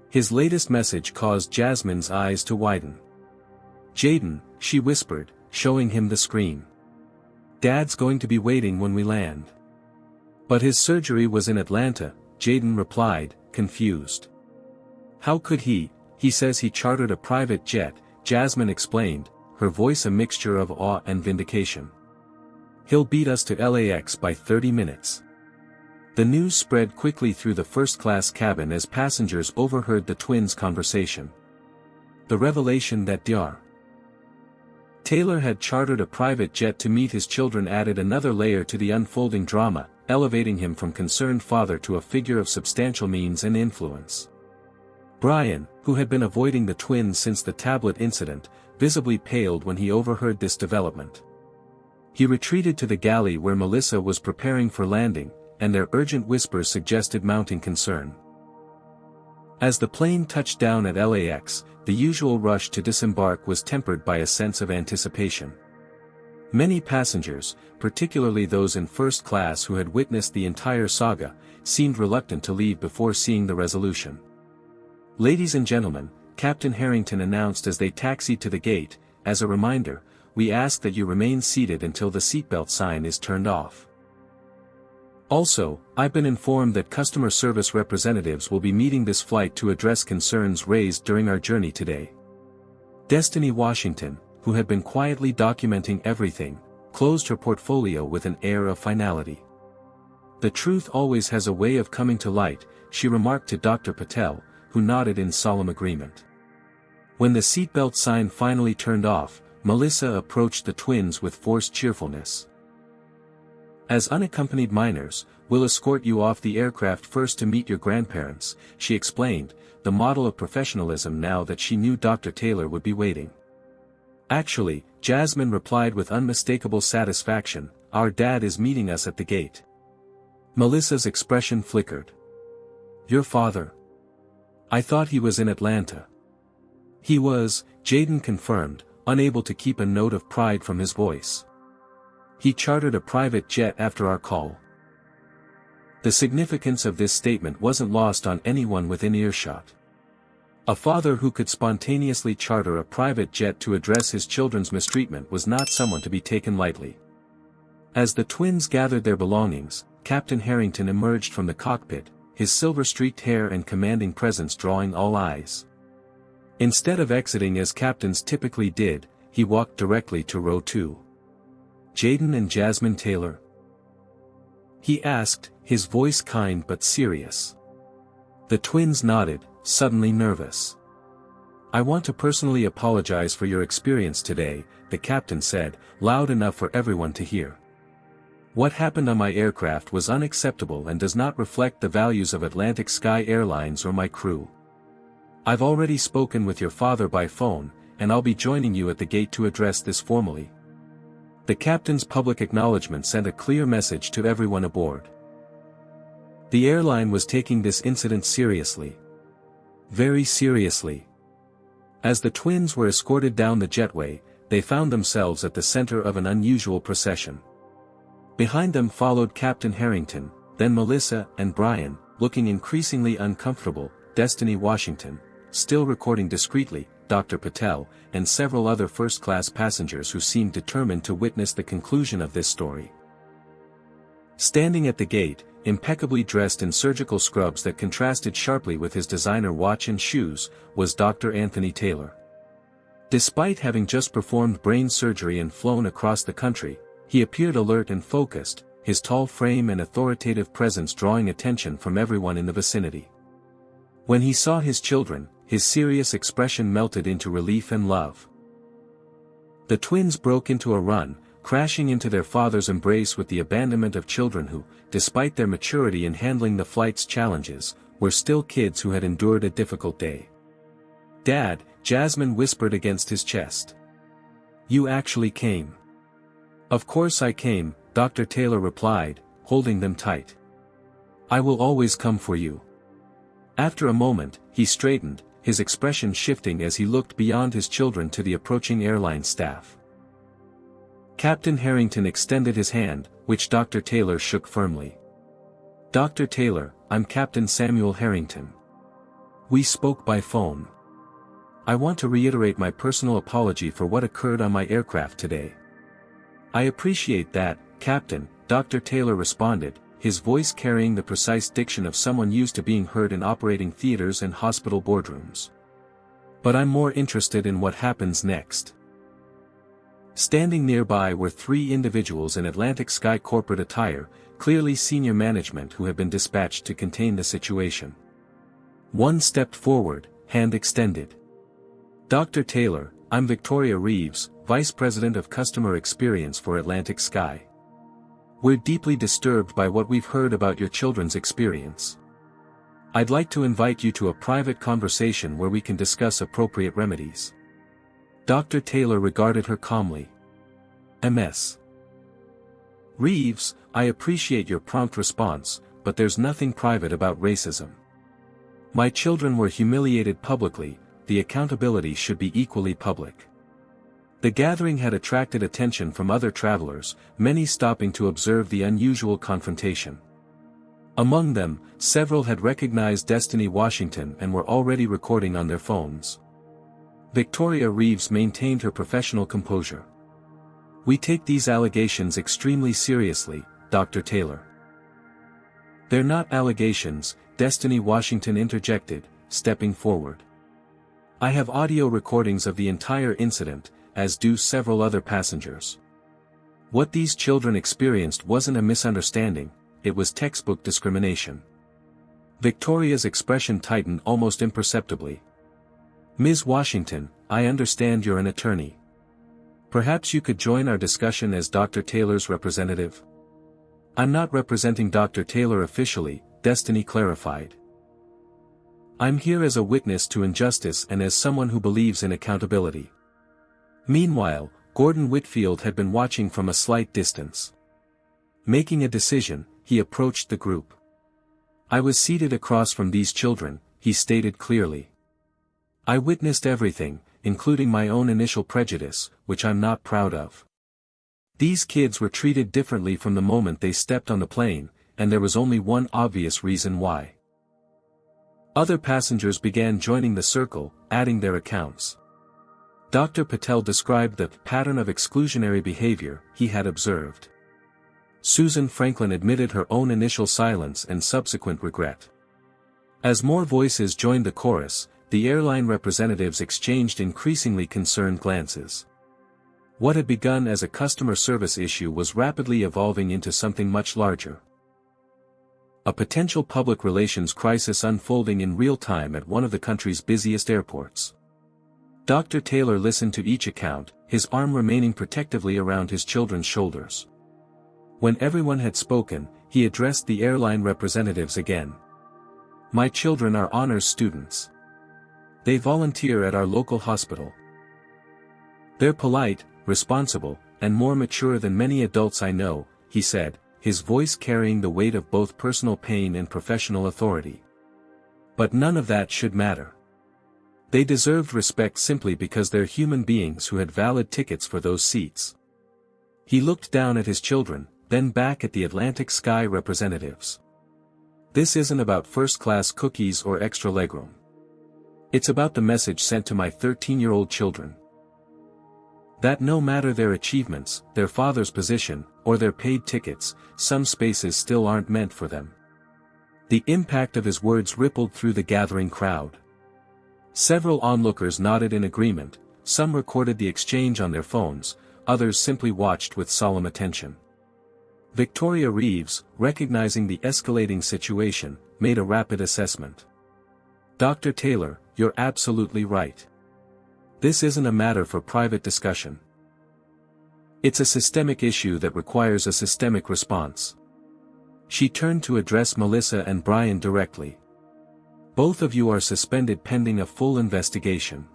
His latest message caused Jasmine's eyes to widen. "Jaden," she whispered, showing him the screen. "Dad's going to be waiting when we land." "But his surgery was in Atlanta," Jaden replied, confused. "How could he? He says he chartered a private jet," Jasmine explained, her voice a mixture of awe and vindication. "He'll beat us to LAX by 30 minutes. The news spread quickly through the first-class cabin as passengers overheard the twins' conversation. The revelation that Dr. Taylor had chartered a private jet to meet his children added another layer to the unfolding drama, elevating him from concerned father to a figure of substantial means and influence. Brian, who had been avoiding the twins since the tablet incident, visibly paled when he overheard this development. He retreated to the galley where Melissa was preparing for landing, and their urgent whispers suggested mounting concern. As the plane touched down at LAX, the usual rush to disembark was tempered by a sense of anticipation. Many passengers, particularly those in first class who had witnessed the entire saga, seemed reluctant to leave before seeing the resolution. "Ladies and gentlemen," Captain Harrington announced as they taxied to the gate, "as a reminder, we ask that you remain seated until the seatbelt sign is turned off. Also, I've been informed that customer service representatives will be meeting this flight to address concerns raised during our journey today." Destiny Washington, who had been quietly documenting everything, closed her portfolio with an air of finality. "The truth always has a way of coming to light," she remarked to Dr. Patel, who nodded in solemn agreement. When the seatbelt sign finally turned off, Melissa approached the twins with forced cheerfulness. "As unaccompanied minors, we'll escort you off the aircraft first to meet your grandparents," she explained, the model of professionalism now that she knew Dr. Taylor would be waiting. "Actually," Jasmine replied with unmistakable satisfaction, "our dad is meeting us at the gate." Melissa's expression flickered. "Your father? I thought he was in Atlanta." "He was," Jaden confirmed, unable to keep a note of pride from his voice. "He chartered a private jet after our call." The significance of this statement wasn't lost on anyone within earshot. A father who could spontaneously charter a private jet to address his children's mistreatment was not someone to be taken lightly. As the twins gathered their belongings, Captain Harrington emerged from the cockpit, his silver-streaked hair and commanding presence drawing all eyes. Instead of exiting as captains typically did, he walked directly to row 2. "Jaden and Jasmine Taylor?" he asked, his voice kind but serious. The twins nodded, suddenly nervous. "I want to personally apologize for your experience today," the captain said, loud enough for everyone to hear. "What happened on my aircraft was unacceptable and does not reflect the values of Atlantic Sky Airlines or my crew. I've already spoken with your father by phone, and I'll be joining you at the gate to address this formally." The captain's public acknowledgement sent a clear message to everyone aboard. The airline was taking this incident seriously. Very seriously. As the twins were escorted down the jetway, they found themselves at the center of an unusual procession. Behind them followed Captain Harrington, then Melissa and Brian, looking increasingly uncomfortable, Destiny Washington, still recording discreetly, Dr. Patel, and several other first-class passengers who seemed determined to witness the conclusion of this story. Standing at the gate, impeccably dressed in surgical scrubs that contrasted sharply with his designer watch and shoes, was Dr. Anthony Taylor. Despite having just performed brain surgery and flown across the country, he appeared alert and focused, his tall frame and authoritative presence drawing attention from everyone in the vicinity. When he saw his children, his serious expression melted into relief and love. The twins broke into a run, crashing into their father's embrace with the abandonment of children who, despite their maturity in handling the flight's challenges, were still kids who had endured a difficult day. "Dad," Jasmine whispered against his chest. "You actually came." "Of course I came," Dr. Taylor replied, holding them tight. "I will always come for you." After a moment, he straightened, his expression shifting as he looked beyond his children to the approaching airline staff. Captain Harrington extended his hand, which Dr. Taylor shook firmly. "Dr. Taylor, I'm Captain Samuel Harrington. We spoke by phone. I want to reiterate my personal apology for what occurred on my aircraft today." "I appreciate that, Captain," Dr. Taylor responded, his voice carrying the precise diction of someone used to being heard in operating theaters and hospital boardrooms. "But I'm more interested in what happens next." Standing nearby were 3 individuals in Atlantic Sky corporate attire, clearly senior management who had been dispatched to contain the situation. One stepped forward, hand extended. "Dr. Taylor, I'm Victoria Reeves, Vice President of Customer Experience for Atlantic Sky. We're deeply disturbed by what we've heard about your children's experience. I'd like to invite you to a private conversation where we can discuss appropriate remedies." Dr. Taylor regarded her calmly. "Ms. Reeves, I appreciate your prompt response, but there's nothing private about racism. My children were humiliated publicly, the accountability should be equally public." The gathering had attracted attention from other travelers, many stopping to observe the unusual confrontation. Among them, several had recognized Destiny Washington and were already recording on their phones. Victoria Reeves maintained her professional composure. "We take these allegations extremely seriously, Dr. Taylor." "They're not allegations," Destiny Washington interjected, stepping forward. "I have audio recordings of the entire incident, as do several other passengers. What these children experienced wasn't a misunderstanding, it was textbook discrimination." Victoria's expression tightened almost imperceptibly. "Ms. Washington, I understand you're an attorney. Perhaps you could join our discussion as Dr. Taylor's representative?" "I'm not representing Dr. Taylor officially," Destiny clarified. "I'm here as a witness to injustice and as someone who believes in accountability." Meanwhile, Gordon Whitfield had been watching from a slight distance. Making a decision, he approached the group. "I was seated across from these children," he stated clearly. "I witnessed everything, including my own initial prejudice, which I'm not proud of. These kids were treated differently from the moment they stepped on the plane, and there was only one obvious reason why. Other passengers began joining the circle, adding their accounts. Dr. Patel described the pattern of exclusionary behavior he had observed. Susan Franklin admitted her own initial silence and subsequent regret. As more voices joined the chorus, the airline representatives exchanged increasingly concerned glances. What had begun as a customer service issue was rapidly evolving into something much larger. A potential public relations crisis unfolding in real time at one of the country's busiest airports. Dr. Taylor listened to each account, his arm remaining protectively around his children's shoulders. When everyone had spoken, he addressed the airline representatives again. "My children are honors students. They volunteer at our local hospital. They're polite, responsible, and more mature than many adults I know," he said, his voice carrying the weight of both personal pain and professional authority. "But none of that should matter. They deserved respect simply because they're human beings who had valid tickets for those seats." He looked down at his children, then back at the Atlantic Sky representatives. "This isn't about first-class cookies or extra legroom. It's about the message sent to my 13-year-old children. That no matter their achievements, their father's position, or their paid tickets, some spaces still aren't meant for them." The impact of his words rippled through the gathering crowd. Several onlookers nodded in agreement, some recorded the exchange on their phones, others simply watched with solemn attention. Victoria Reeves, recognizing the escalating situation, made a rapid assessment. "Dr. Taylor, you're absolutely right. This isn't a matter for private discussion. It's a systemic issue that requires a systemic response." She turned to address Melissa and Brian directly. "Both of you are suspended pending a full investigation."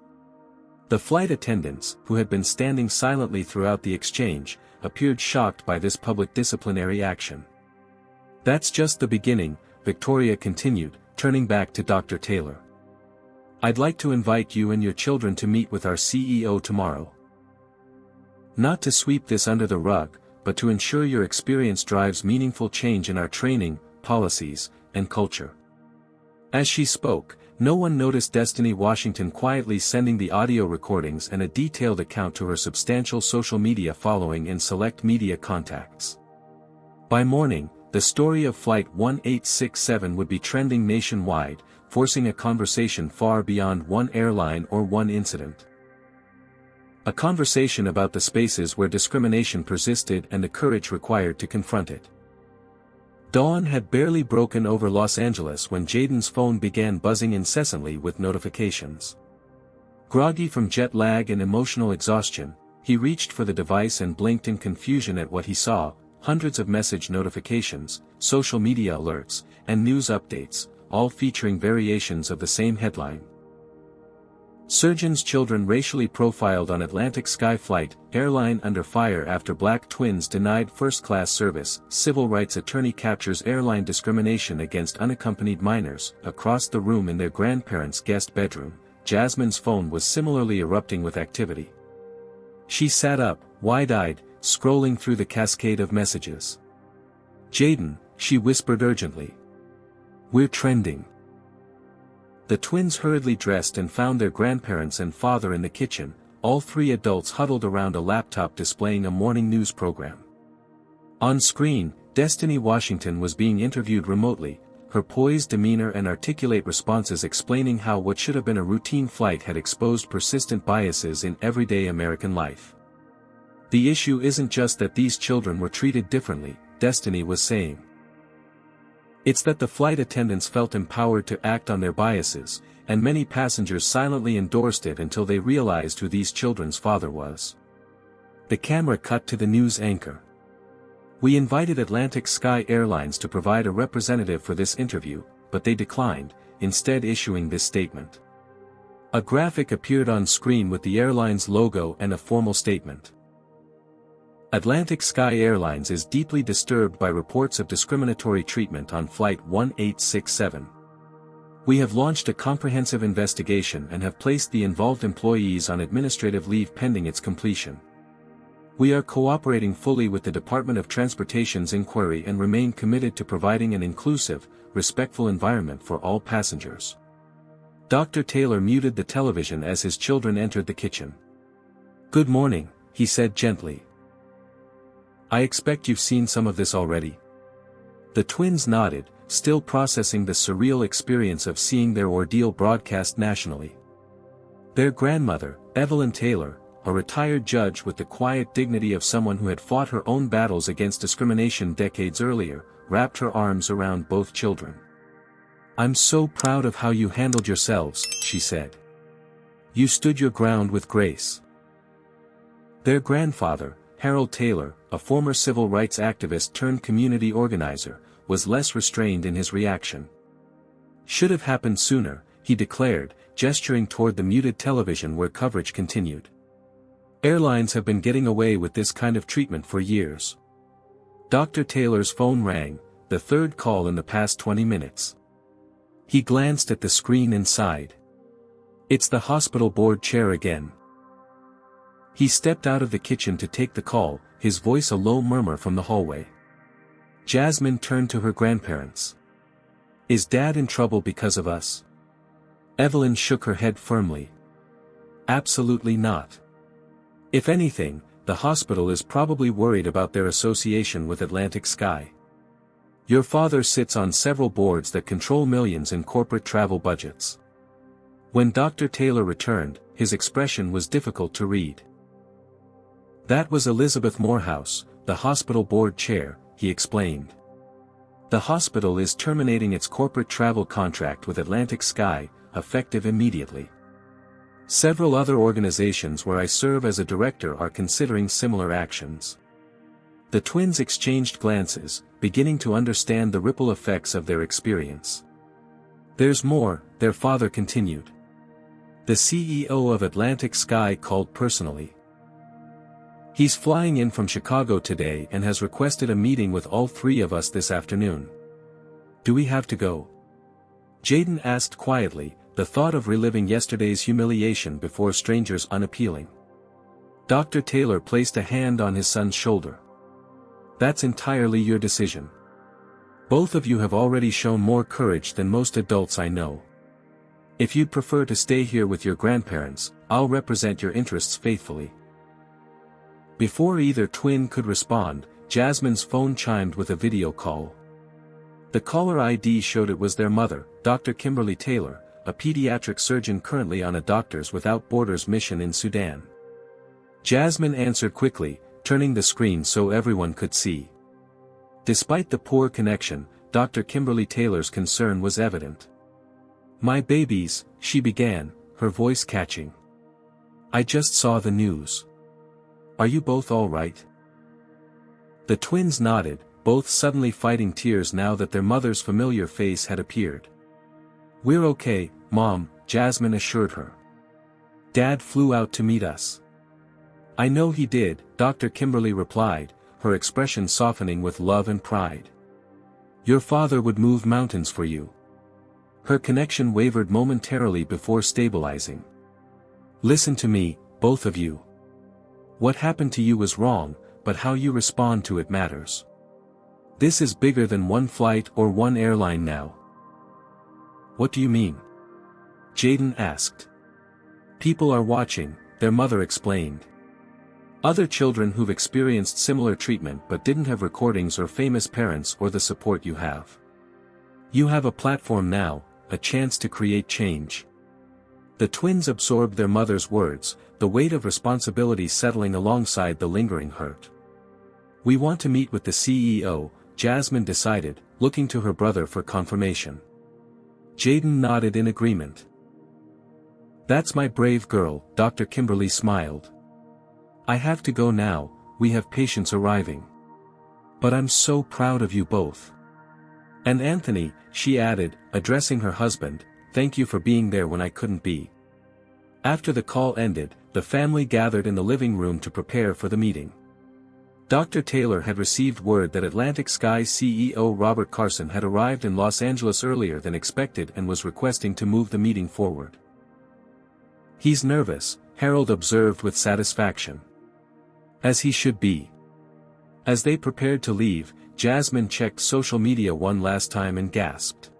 The flight attendants, who had been standing silently throughout the exchange, appeared shocked by this public disciplinary action. "That's just the beginning," Victoria continued, turning back to Dr. Taylor. "I'd like to invite you and your children to meet with our CEO tomorrow. Not to sweep this under the rug, but to ensure your experience drives meaningful change in our training, policies, and culture." As she spoke, no one noticed Destiny Washington quietly sending the audio recordings and a detailed account to her substantial social media following and select media contacts. By morning, the story of Flight 1867 would be trending nationwide, forcing a conversation far beyond one airline or one incident. A conversation about the spaces where discrimination persisted and the courage required to confront it. Dawn had barely broken over Los Angeles when Jaden's phone began buzzing incessantly with notifications. Groggy from jet lag and emotional exhaustion, he reached for the device and blinked in confusion at what he saw: hundreds of message notifications, social media alerts, and news updates, all featuring variations of the same headline. "Surgeon's children racially profiled on Atlantic Sky flight, airline under fire after black twins denied first-class service, civil rights attorney captures airline discrimination against unaccompanied minors." Across the room in their grandparents' guest bedroom, Jasmine's phone was similarly erupting with activity. She sat up, wide-eyed, scrolling through the cascade of messages. "Jaden," she whispered urgently. "We're trending." The twins hurriedly dressed and found their grandparents and father in the kitchen, all three adults huddled around a laptop displaying a morning news program. On screen, Destiny Washington was being interviewed remotely, her poised demeanor and articulate responses explaining how what should have been a routine flight had exposed persistent biases in everyday American life. "The issue isn't just that these children were treated differently," Destiny was saying. "It's that the flight attendants felt empowered to act on their biases, and many passengers silently endorsed it until they realized who these children's father was." The camera cut to the news anchor. "We invited Atlantic Sky Airlines to provide a representative for this interview, but they declined, instead issuing this statement." A graphic appeared on screen with the airline's logo and a formal statement. "Atlantic Sky Airlines is deeply disturbed by reports of discriminatory treatment on Flight 1867. We have launched a comprehensive investigation and have placed the involved employees on administrative leave pending its completion. We are cooperating fully with the Department of Transportation's inquiry and remain committed to providing an inclusive, respectful environment for all passengers." Dr. Taylor muted the television as his children entered the kitchen. "Good morning," he said gently. "I expect you've seen some of this already." The twins nodded, still processing the surreal experience of seeing their ordeal broadcast nationally. Their grandmother, Evelyn Taylor, a retired judge with the quiet dignity of someone who had fought her own battles against discrimination decades earlier, wrapped her arms around both children. "I'm so proud of how you handled yourselves," she said. "You stood your ground with grace." Their grandfather, Harold Taylor, a former civil rights activist turned community organizer, was less restrained in his reaction. "Should have happened sooner," he declared, gesturing toward the muted television where coverage continued. "Airlines have been getting away with this kind of treatment for years." Dr. Taylor's phone rang, the third call in the past 20 minutes. He glanced at the screen inside. "It's the hospital board chair again." He stepped out of the kitchen to take the call, his voice a low murmur from the hallway. Jasmine turned to her grandparents. "Is Dad in trouble because of us?" Evelyn shook her head firmly. "Absolutely not. If anything, the hospital is probably worried about their association with Atlantic Sky. Your father sits on several boards that control millions in corporate travel budgets." When Dr. Taylor returned, his expression was difficult to read. "That was Elizabeth Morehouse, the hospital board chair," he explained. "The hospital is terminating its corporate travel contract with Atlantic Sky, effective immediately. Several other organizations where I serve as a director are considering similar actions." The twins exchanged glances, beginning to understand the ripple effects of their experience. "There's more," their father continued. "The CEO of Atlantic Sky called personally. He's flying in from Chicago today and has requested a meeting with all three of us this afternoon." "Do we have to go?" Jaden asked quietly, the thought of reliving yesterday's humiliation before strangers unappealing. Dr. Taylor placed a hand on his son's shoulder. "That's entirely your decision. Both of you have already shown more courage than most adults I know. If you'd prefer to stay here with your grandparents, I'll represent your interests faithfully." Before either twin could respond, Jasmine's phone chimed with a video call. The caller ID showed it was their mother, Dr. Kimberly Taylor, a pediatric surgeon currently on a Doctors Without Borders mission in Sudan. Jasmine answered quickly, turning the screen so everyone could see. Despite the poor connection, Dr. Kimberly Taylor's concern was evident. "My babies," she began, her voice catching. "I just saw the news. Are you both all right?" The twins nodded, both suddenly fighting tears now that their mother's familiar face had appeared. "We're okay, Mom," Jasmine assured her. "Dad flew out to meet us." "I know he did," Dr. Kimberly replied, her expression softening with love and pride. "Your father would move mountains for you." Her connection wavered momentarily before stabilizing. "Listen to me, both of you. What happened to you was wrong, but how you respond to it matters. This is bigger than one flight or one airline now." "What do you mean?" Jaden asked. "People are watching," their mother explained. "Other children who've experienced similar treatment but didn't have recordings or famous parents or the support you have. You have a platform now, a chance to create change." The twins absorbed their mother's words, the weight of responsibility settling alongside the lingering hurt. "We want to meet with the CEO," Jasmine decided, looking to her brother for confirmation. Jaden nodded in agreement. "That's my brave girl," Dr. Kimberly smiled. "I have to go now, we have patients arriving. But I'm so proud of you both. And Anthony," she added, addressing her husband, "thank you for being there when I couldn't be." After the call ended, the family gathered in the living room to prepare for the meeting. Dr. Taylor had received word that Atlantic Sky CEO Robert Carson had arrived in Los Angeles earlier than expected and was requesting to move the meeting forward. "He's nervous," Harold observed with satisfaction. "As he should be." As they prepared to leave, Jasmine checked social media one last time and gasped.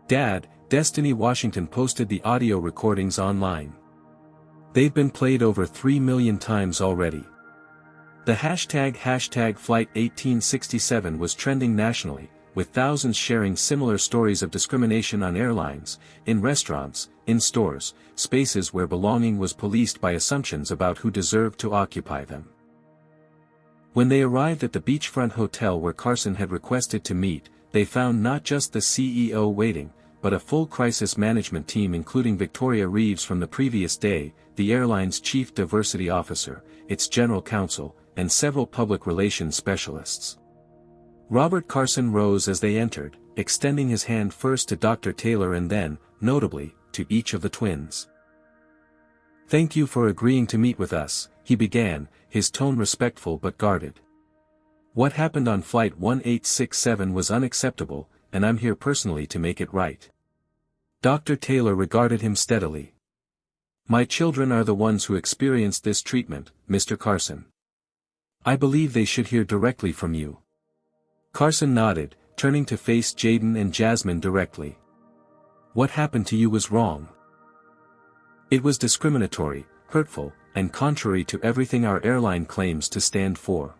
"Dad, Destiny Washington posted the audio recordings online. They've been played over 3 million times already. The hashtag #Flight1867 was trending nationally, with thousands sharing similar stories of discrimination on airlines, in restaurants, in stores, spaces where belonging was policed by assumptions about who deserved to occupy them. When they arrived at the beachfront hotel where Carson had requested to meet, they found not just the CEO waiting, but a full crisis management team including Victoria Reeves from the previous day, the airline's chief diversity officer, its general counsel, and several public relations specialists. Robert Carson rose as they entered, extending his hand first to Dr. Taylor and then, notably, to each of the twins. "Thank you for agreeing to meet with us," he began, his tone respectful but guarded. "What happened on Flight 1867 was unacceptable, and I'm here personally to make it right." Dr. Taylor regarded him steadily. "My children are the ones who experienced this treatment, Mr. Carson. I believe they should hear directly from you." Carson nodded, turning to face Jaden and Jasmine directly. "What happened to you was wrong. It was discriminatory, hurtful, and contrary to everything our airline claims to stand for.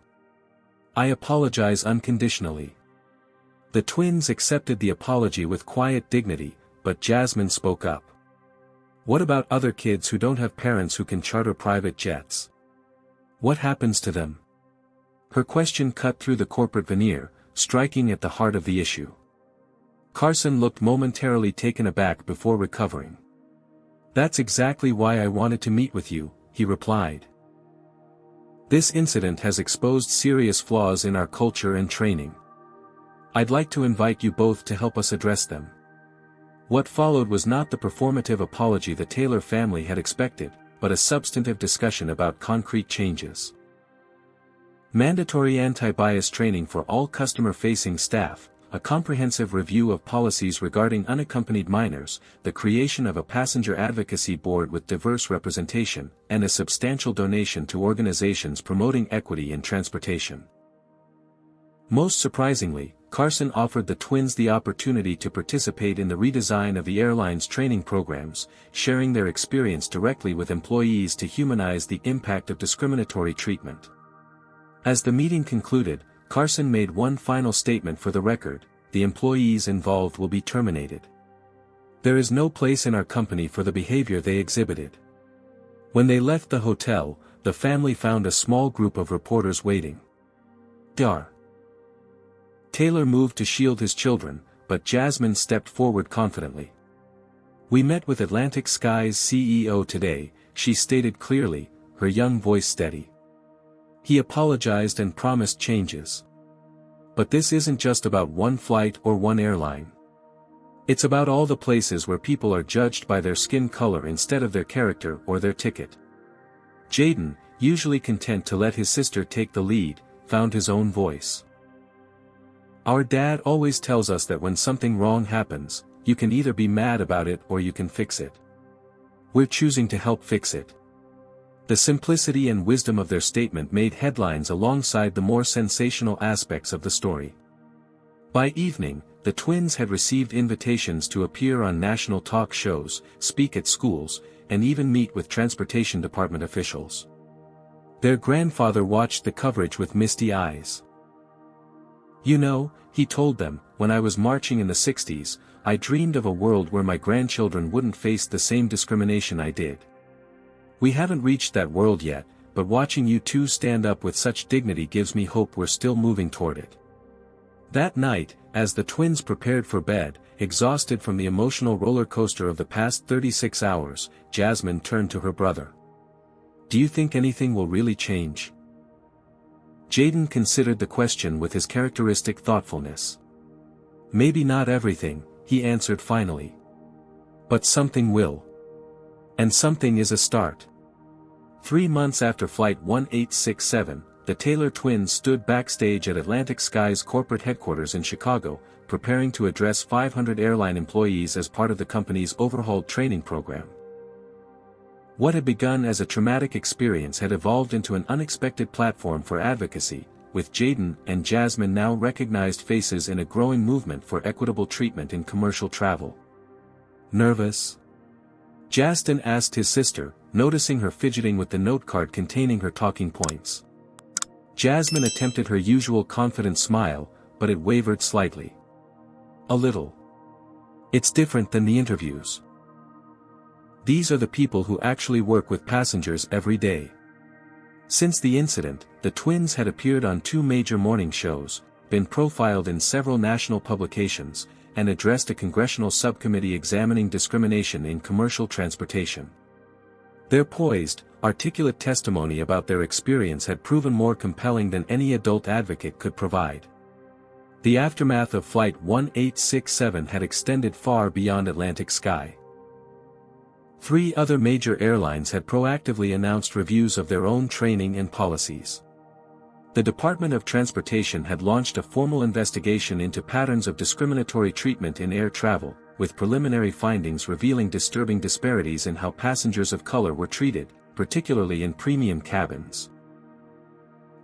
I apologize unconditionally." The twins accepted the apology with quiet dignity, but Jasmine spoke up. "What about other kids who don't have parents who can charter private jets? What happens to them?" Her question cut through the corporate veneer, striking at the heart of the issue. Carson looked momentarily taken aback before recovering. "That's exactly why I wanted to meet with you," he replied. "This incident has exposed serious flaws in our culture and training. I'd like to invite you both to help us address them." What followed was not the performative apology the Taylor family had expected, but a substantive discussion about concrete changes. Mandatory anti-bias training for all customer-facing staff, a comprehensive review of policies regarding unaccompanied minors, the creation of a passenger advocacy board with diverse representation, and a substantial donation to organizations promoting equity in transportation. Most surprisingly, Carson offered the twins the opportunity to participate in the redesign of the airline's training programs, sharing their experience directly with employees to humanize the impact of discriminatory treatment. As the meeting concluded, Carson made one final statement for the record: the employees involved will be terminated. There is no place in our company for the behavior they exhibited. When they left the hotel, the family found a small group of reporters waiting. Dar. Taylor moved to shield his children, but Jasmine stepped forward confidently. "We met with Atlantic Sky's CEO today," she stated clearly, her young voice steady. "He apologized and promised changes. But this isn't just about one flight or one airline. It's about all the places where people are judged by their skin color instead of their character or their ticket." Jaden, usually content to let his sister take the lead, found his own voice. "Our dad always tells us that when something wrong happens, you can either be mad about it or you can fix it. We're choosing to help fix it." The simplicity and wisdom of their statement made headlines alongside the more sensational aspects of the story. By evening, the twins had received invitations to appear on national talk shows, speak at schools, and even meet with transportation department officials. Their grandfather watched the coverage with misty eyes. "You know," he told them, "when I was marching in the 60s, I dreamed of a world where my grandchildren wouldn't face the same discrimination I did. We haven't reached that world yet, but watching you two stand up with such dignity gives me hope we're still moving toward it." That night, as the twins prepared for bed, exhausted from the emotional roller coaster of the past 36 hours, Jasmine turned to her brother. "Do you think anything will really change?" Jaden considered the question with his characteristic thoughtfulness. "Maybe not everything," he answered finally. "But something will. And something is a start." 3 months after Flight 1867, the Taylor twins stood backstage at Atlantic Sky's corporate headquarters in Chicago, preparing to address 500 airline employees as part of the company's overhauled training program. What had begun as a traumatic experience had evolved into an unexpected platform for advocacy, with Jaden and Jasmine now recognized faces in a growing movement for equitable treatment in commercial travel. Nervous? Justin asked his sister, noticing her fidgeting with the note card containing her talking points. Jasmine attempted her usual confident smile, but it wavered slightly. A little. It's different than the interviews. These are the people who actually work with passengers every day. Since the incident, the twins had appeared on 2 major morning shows, been profiled in several national publications, and addressed a congressional subcommittee examining discrimination in commercial transportation. Their poised, articulate testimony about their experience had proven more compelling than any adult advocate could provide. The aftermath of Flight 1867 had extended far beyond Atlantic sky. 3 other major airlines had proactively announced reviews of their own training and policies. The Department of Transportation had launched a formal investigation into patterns of discriminatory treatment in air travel, with preliminary findings revealing disturbing disparities in how passengers of color were treated, particularly in premium cabins.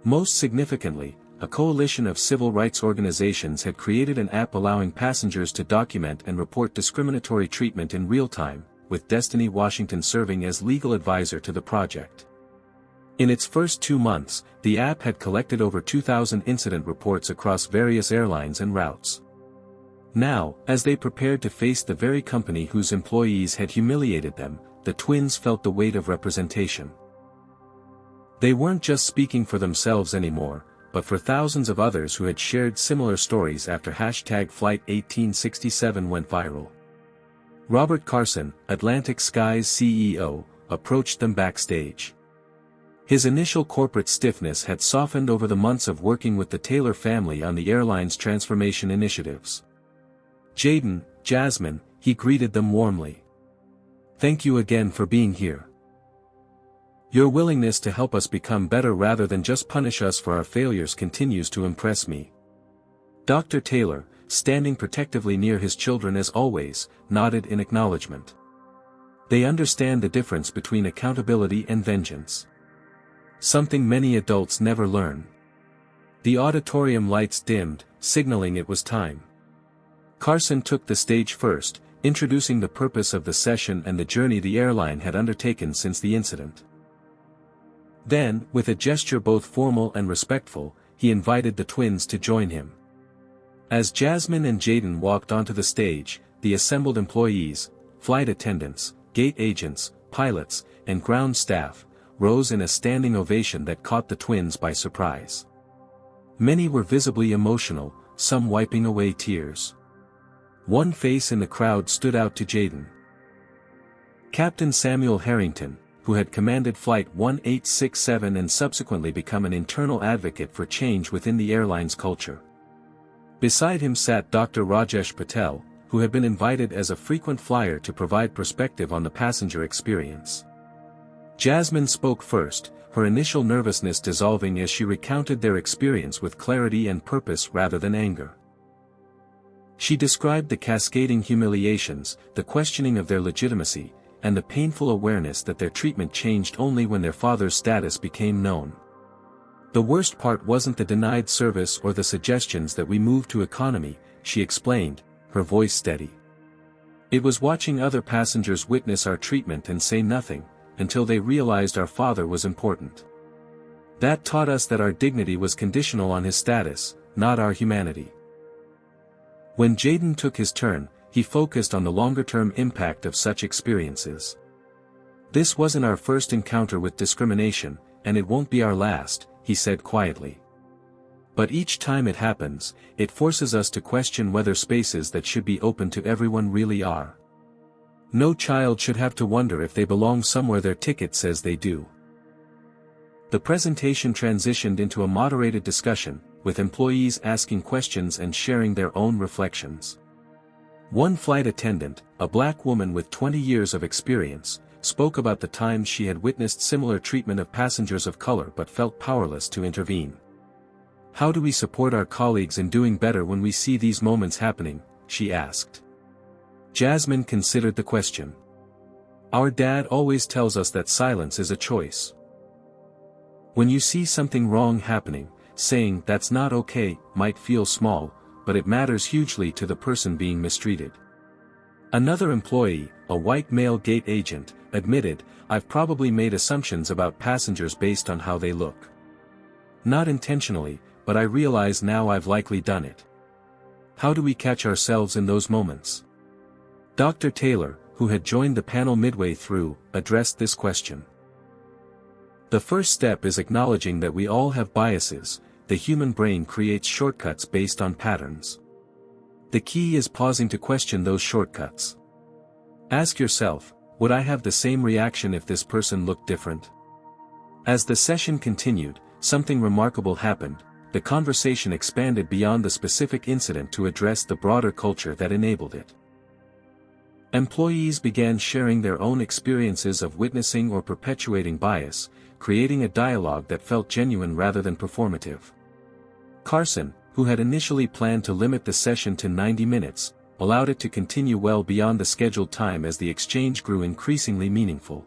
Most significantly, a coalition of civil rights organizations had created an app allowing passengers to document and report discriminatory treatment in real time, with Destiny Washington serving as legal advisor to the project. In its first 2 months, the app had collected over 2,000 incident reports across various airlines and routes. Now, as they prepared to face the very company whose employees had humiliated them, the twins felt the weight of representation. They weren't just speaking for themselves anymore, but for thousands of others who had shared similar stories after #Flight 1867 went viral. Robert Carson, Atlantic Sky's CEO, approached them backstage. His initial corporate stiffness had softened over the months of working with the Taylor family on the airline's transformation initiatives. Jaden, Jasmine, he greeted them warmly. Thank you again for being here. Your willingness to help us become better rather than just punish us for our failures continues to impress me. Dr. Taylor, standing protectively near his children as always, nodded in acknowledgement. They understand the difference between accountability and vengeance. Something many adults never learn. The auditorium lights dimmed, signaling it was time. Carson took the stage first, introducing the purpose of the session and the journey the airline had undertaken since the incident. Then, with a gesture both formal and respectful, he invited the twins to join him. As Jasmine and Jaden walked onto the stage, the assembled employees, flight attendants, gate agents, pilots, and ground staff, rose in a standing ovation that caught the twins by surprise. Many were visibly emotional, some wiping away tears. One face in the crowd stood out to Jaden. Captain Samuel Harrington, who had commanded Flight 1867 and subsequently become an internal advocate for change within the airline's culture. Beside him sat Dr. Rajesh Patel, who had been invited as a frequent flyer to provide perspective on the passenger experience. Jasmine spoke first, her initial nervousness dissolving as she recounted their experience with clarity and purpose rather than anger. She described the cascading humiliations, the questioning of their legitimacy, and the painful awareness that their treatment changed only when their father's status became known. The worst part wasn't the denied service or the suggestions that we move to economy, she explained, her voice steady. It was watching other passengers witness our treatment and say nothing, until they realized our father was important. That taught us that our dignity was conditional on his status, not our humanity. When Jaden took his turn, he focused on the longer-term impact of such experiences. This wasn't our first encounter with discrimination, and it won't be our last, he said quietly. But each time it happens, it forces us to question whether spaces that should be open to everyone really are. No child should have to wonder if they belong somewhere their ticket says they do. The presentation transitioned into a moderated discussion, with employees asking questions and sharing their own reflections. One flight attendant, a black woman with 20 years of experience, spoke about the times she had witnessed similar treatment of passengers of color but felt powerless to intervene. How do we support our colleagues in doing better when we see these moments happening, she asked. Jasmine considered the question. Our dad always tells us that silence is a choice. When you see something wrong happening, saying that's not okay might feel small, but it matters hugely to the person being mistreated. Another employee, a white male gate agent, admitted, "I've probably made assumptions about passengers based on how they look. Not intentionally, but I realize now I've likely done it." How do we catch ourselves in those moments? Dr. Taylor, who had joined the panel midway through, addressed this question. The first step is acknowledging that we all have biases. The human brain creates shortcuts based on patterns. The key is pausing to question those shortcuts. Ask yourself, would I have the same reaction if this person looked different? As the session continued, something remarkable happened. The conversation expanded beyond the specific incident to address the broader culture that enabled it. Employees began sharing their own experiences of witnessing or perpetuating bias, creating a dialogue that felt genuine rather than performative. Carson, who had initially planned to limit the session to 90 minutes, allowed it to continue well beyond the scheduled time as the exchange grew increasingly meaningful.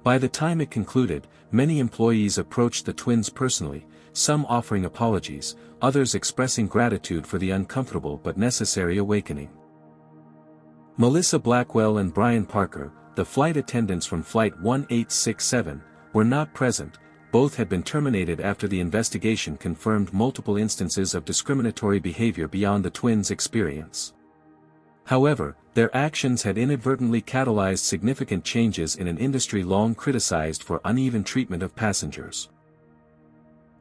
By the time it concluded, many employees approached the twins personally, some offering apologies, others expressing gratitude for the uncomfortable but necessary awakening. Melissa Blackwell and Brian Parker, the flight attendants from Flight 1867, were not present. Both had been terminated after the investigation confirmed multiple instances of discriminatory behavior beyond the twins' experience. However, their actions had inadvertently catalyzed significant changes in an industry long criticized for uneven treatment of passengers.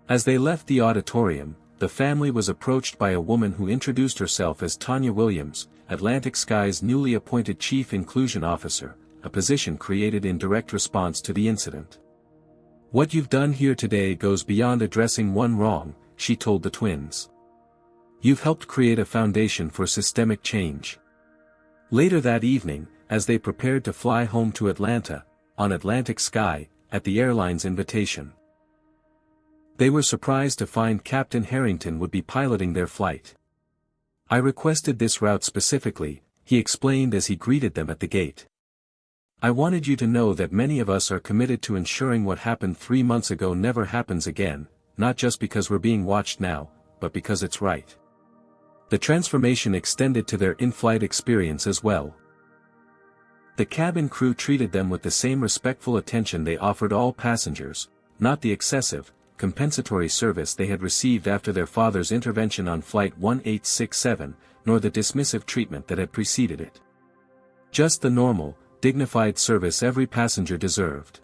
As they left the auditorium, the family was approached by a woman who introduced herself as Tanya Williams, Atlantic Sky's newly appointed Chief Inclusion Officer, a position created in direct response to the incident. "What you've done here today goes beyond addressing one wrong," she told the twins. "You've helped create a foundation for systemic change." Later that evening, as they prepared to fly home to Atlanta, on Atlantic Sky, at the airline's invitation, they were surprised to find Captain Harrington would be piloting their flight. "I requested this route specifically," he explained as he greeted them at the gate. "I wanted you to know that many of us are committed to ensuring what happened 3 months ago never happens again, not just because we're being watched now, but because it's right." The transformation extended to their in-flight experience as well. The cabin crew treated them with the same respectful attention they offered all passengers, not the excessive, compensatory service they had received after their father's intervention on Flight 1867, nor the dismissive treatment that had preceded it. Just the normal, dignified service every passenger deserved.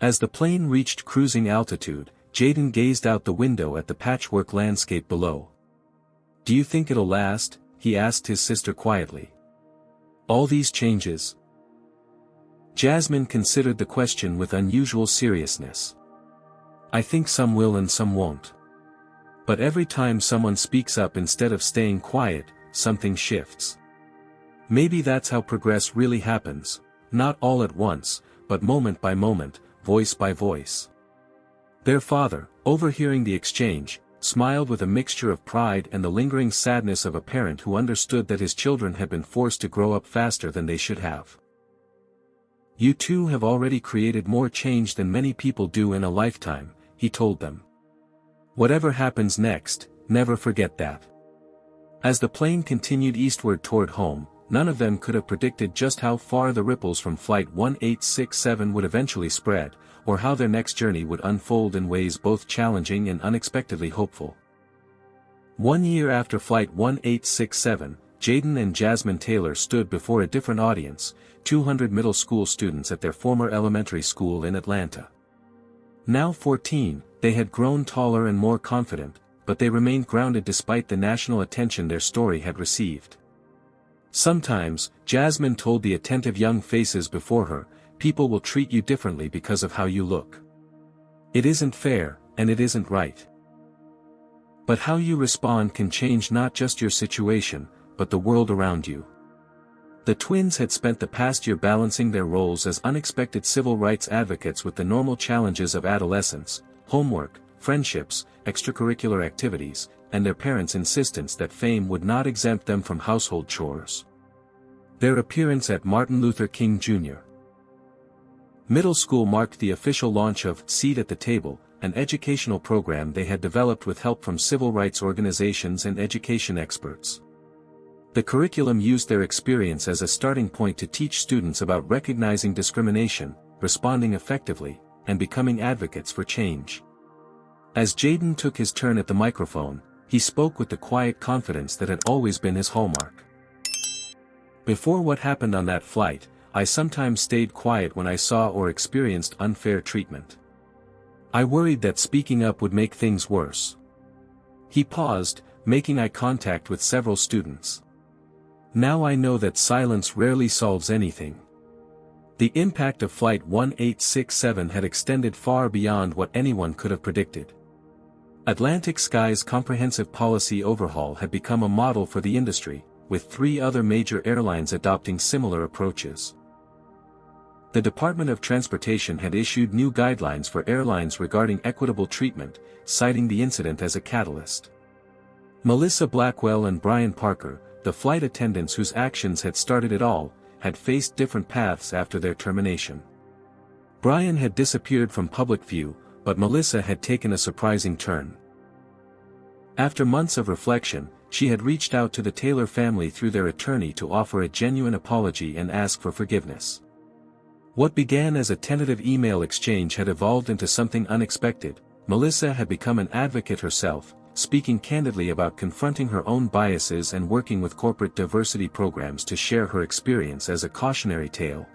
As the plane reached cruising altitude, Jaden gazed out the window at the patchwork landscape below. "Do you think it'll last?" he asked his sister quietly. "All these changes?" Jasmine considered the question with unusual seriousness. "I think some will and some won't. But every time someone speaks up instead of staying quiet, something shifts. Maybe that's how progress really happens, not all at once, but moment by moment, voice by voice." Their father, overhearing the exchange, smiled with a mixture of pride and the lingering sadness of a parent who understood that his children had been forced to grow up faster than they should have. "You two have already created more change than many people do in a lifetime," he told them. "Whatever happens next, never forget that." As the plane continued eastward toward home, none of them could have predicted just how far the ripples from Flight 1867 would eventually spread, or how their next journey would unfold in ways both challenging and unexpectedly hopeful. 1 year after Flight 1867, Jaden and Jasmine Taylor stood before a different audience, 200 middle school students at their former elementary school in Atlanta. Now 14, they had grown taller and more confident, but they remained grounded despite the national attention their story had received. "Sometimes," Jasmine told the attentive young faces before her, "people will treat you differently because of how you look. It isn't fair, and it isn't right. But how you respond can change not just your situation, but the world around you." The twins had spent the past year balancing their roles as unexpected civil rights advocates with the normal challenges of adolescence, homework, friendships, extracurricular activities, and their parents' insistence that fame would not exempt them from household chores. Their appearance at Martin Luther King Jr. Middle School marked the official launch of Seat at the Table, an educational program they had developed with help from civil rights organizations and education experts. The curriculum used their experience as a starting point to teach students about recognizing discrimination, responding effectively, and becoming advocates for change. As Jaden took his turn at the microphone, he spoke with the quiet confidence that had always been his hallmark. Before what happened on that flight, I sometimes stayed quiet when I saw or experienced unfair treatment. I worried that speaking up would make things worse. He paused, making eye contact with several students. Now I know that silence rarely solves anything. The impact of Flight 1867 had extended far beyond what anyone could have predicted. Atlantic Sky's comprehensive policy overhaul had become a model for the industry, with 3 other major airlines adopting similar approaches. The Department of Transportation had issued new guidelines for airlines regarding equitable treatment, citing the incident as a catalyst. Melissa Blackwell and Brian Parker, the flight attendants whose actions had started it all, had faced different paths after their termination. Brian had disappeared from public view, but Melissa had taken a surprising turn. After months of reflection, she had reached out to the Taylor family through their attorney to offer a genuine apology and ask for forgiveness. What began as a tentative email exchange had evolved into something unexpected. Melissa had become an advocate herself, speaking candidly about confronting her own biases and working with corporate diversity programs to share her experience as a cautionary tale.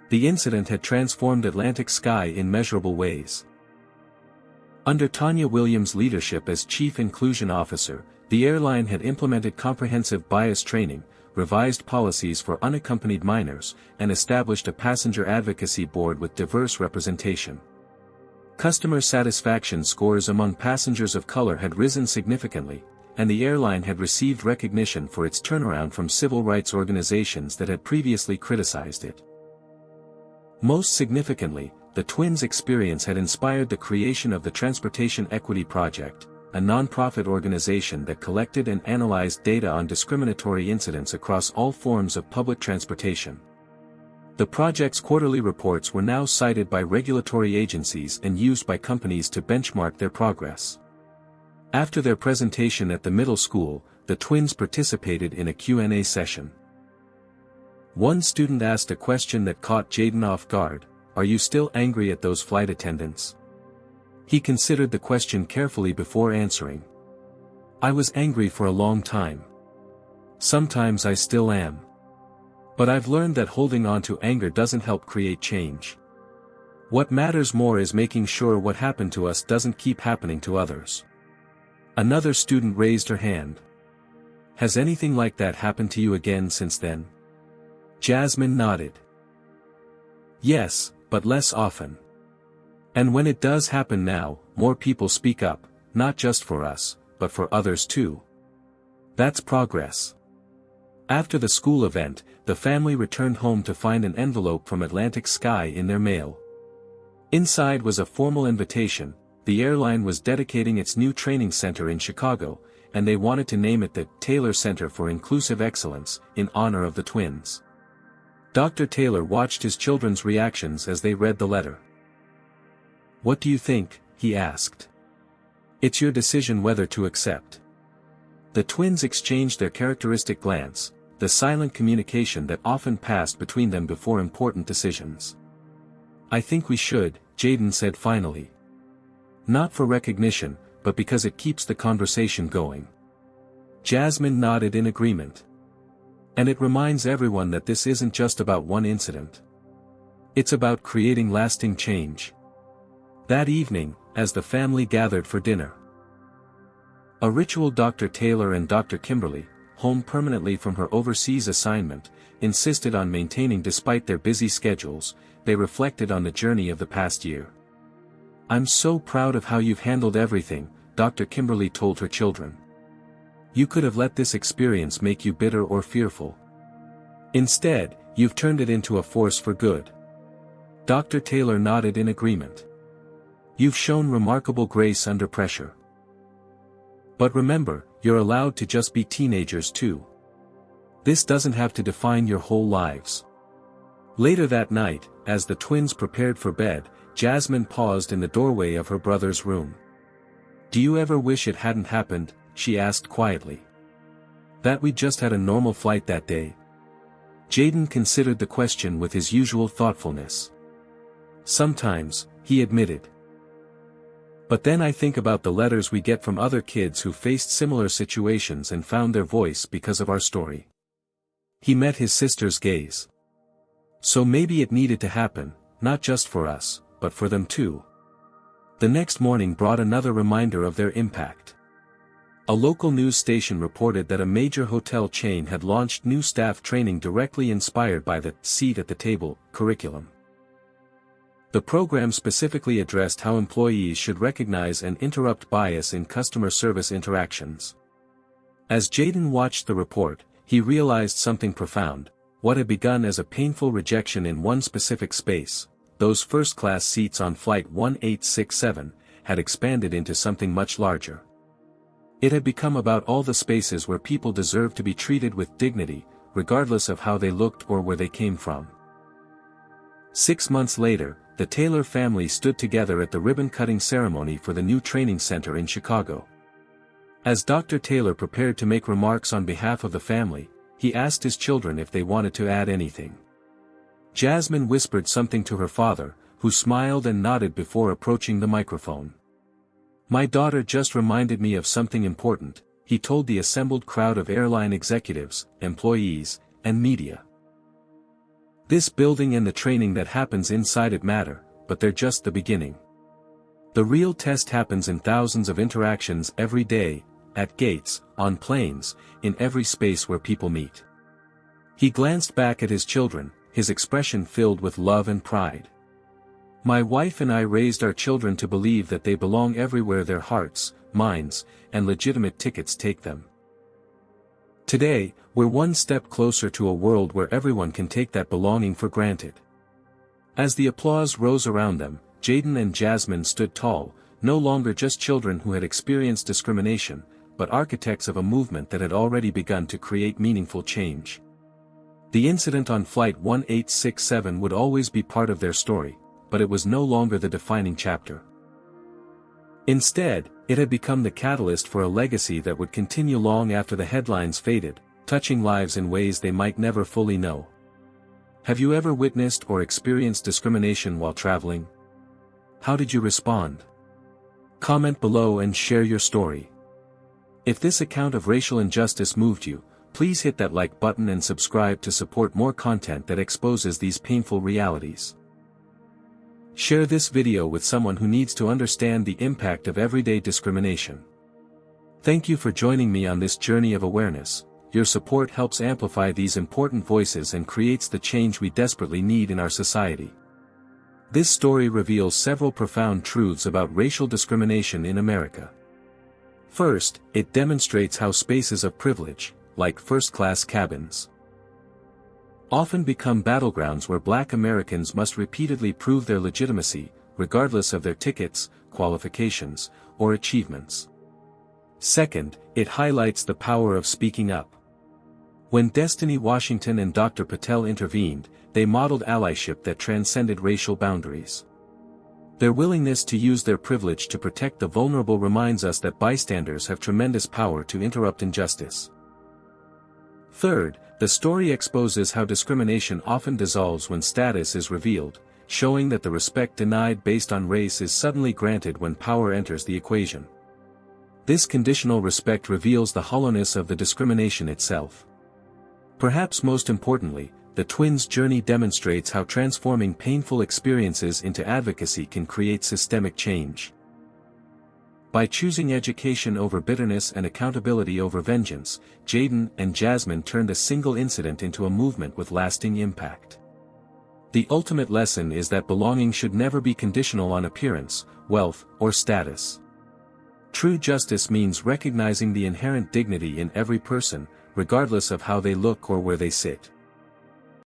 The incident had transformed Atlantic Sky in measurable ways. Under Tanya Williams' leadership as Chief Inclusion Officer, the airline had implemented comprehensive bias training, revised policies for unaccompanied minors, and established a passenger advocacy board with diverse representation. Customer satisfaction scores among passengers of color had risen significantly, and the airline had received recognition for its turnaround from civil rights organizations that had previously criticized it. Most significantly, the twins' experience had inspired the creation of the Transportation Equity Project, a nonprofit organization that collected and analyzed data on discriminatory incidents across all forms of public transportation. The project's quarterly reports were now cited by regulatory agencies and used by companies to benchmark their progress. After their presentation at the middle school, the twins participated in a Q&A session. One student asked a question that caught Jaden off guard: "Are you still angry at those flight attendants?" He considered the question carefully before answering. "I was angry for a long time. Sometimes I still am. But I've learned that holding on to anger doesn't help create change. What matters more is making sure what happened to us doesn't keep happening to others." Another student raised her hand. "Has anything like that happened to you again since then?" Jasmine nodded. "Yes, but less often. And when it does happen now, more people speak up, not just for us, but for others too. That's progress." After the school event, the family returned home to find an envelope from Atlantic Sky in their mail. Inside was a formal invitation. The airline was dedicating its new training center in Chicago, and they wanted to name it the Taylor Center for Inclusive Excellence, in honor of the twins. Dr. Taylor watched his children's reactions as they read the letter. "What do you think?" he asked. "It's your decision whether to accept." The twins exchanged their characteristic glance, the silent communication that often passed between them before important decisions. "I think we should," Jaden said finally. "Not for recognition, but because it keeps the conversation going." Jasmine nodded in agreement. "And it reminds everyone that this isn't just about one incident. It's about creating lasting change." That evening, as the family gathered for dinner, a ritual, Dr. Taylor and Dr. Kimberly, home permanently from her overseas assignment, insisted on maintaining despite their busy schedules. They reflected on the journey of the past year. "I'm so proud of how you've handled everything," Dr. Kimberly told her children. "You could have let this experience make you bitter or fearful. Instead, you've turned it into a force for good." Dr. Taylor nodded in agreement. "You've shown remarkable grace under pressure. But remember, you're allowed to just be teenagers too. This doesn't have to define your whole lives." Later that night, as the twins prepared for bed, Jasmine paused in the doorway of her brother's room. "Do you ever wish it hadn't happened?" she asked quietly. That we just had a normal flight that day? Jaden considered the question with his usual thoughtfulness. Sometimes, he admitted. But then I think about the letters we get from other kids who faced similar situations and found their voice because of our story. He met his sister's gaze. So maybe it needed to happen, not just for us, but for them too. The next morning brought another reminder of their impact. A local news station reported that a major hotel chain had launched new staff training directly inspired by the seat at the table curriculum. The program specifically addressed how employees should recognize and interrupt bias in customer service interactions. As Jaden watched the report, he realized something profound. What had begun as a painful rejection in one specific space, those first-class seats on Flight 1867, had expanded into something much larger. It had become about all the spaces where people deserved to be treated with dignity, regardless of how they looked or where they came from. 6 months later, the Taylor family stood together at the ribbon-cutting ceremony for the new training center in Chicago. As Dr. Taylor prepared to make remarks on behalf of the family, he asked his children if they wanted to add anything. Jasmine whispered something to her father, who smiled and nodded before approaching the microphone. "My daughter just reminded me of something important," he told the assembled crowd of airline executives, employees, and media. "This building and the training that happens inside it matter, but they're just the beginning. The real test happens in thousands of interactions every day, at gates, on planes, in every space where people meet." He glanced back at his children, his expression filled with love and pride. "My wife and I raised our children to believe that they belong everywhere their hearts, minds, and legitimate tickets take them. Today, we're one step closer to a world where everyone can take that belonging for granted." As the applause rose around them, Jaden and Jasmine stood tall, no longer just children who had experienced discrimination, but architects of a movement that had already begun to create meaningful change. The incident on Flight 1867 would always be part of their story, but it was no longer the defining chapter. Instead, it had become the catalyst for a legacy that would continue long after the headlines faded, touching lives in ways they might never fully know. Have you ever witnessed or experienced discrimination while traveling? How did you respond? Comment below and share your story. If this account of racial injustice moved you, please hit that like button and subscribe to support more content that exposes these painful realities. Share this video with someone who needs to understand the impact of everyday discrimination. Thank you for joining me on this journey of awareness. Your support helps amplify these important voices and creates the change we desperately need in our society. This story reveals several profound truths about racial discrimination in America. First, it demonstrates how spaces of privilege, like first-class cabins, often become battlegrounds where Black Americans must repeatedly prove their legitimacy, regardless of their tickets, qualifications, or achievements. Second, it highlights the power of speaking up. When Destiny Washington and Dr. Patel intervened, they modeled allyship that transcended racial boundaries. Their willingness to use their privilege to protect the vulnerable reminds us that bystanders have tremendous power to interrupt injustice. Third, the story exposes how discrimination often dissolves when status is revealed, showing that the respect denied based on race is suddenly granted when power enters the equation. This conditional respect reveals the hollowness of the discrimination itself. Perhaps most importantly, the twins' journey demonstrates how transforming painful experiences into advocacy can create systemic change. By choosing education over bitterness and accountability over vengeance, Jaden and Jasmine turned a single incident into a movement with lasting impact. The ultimate lesson is that belonging should never be conditional on appearance, wealth, or status. True justice means recognizing the inherent dignity in every person, regardless of how they look or where they sit.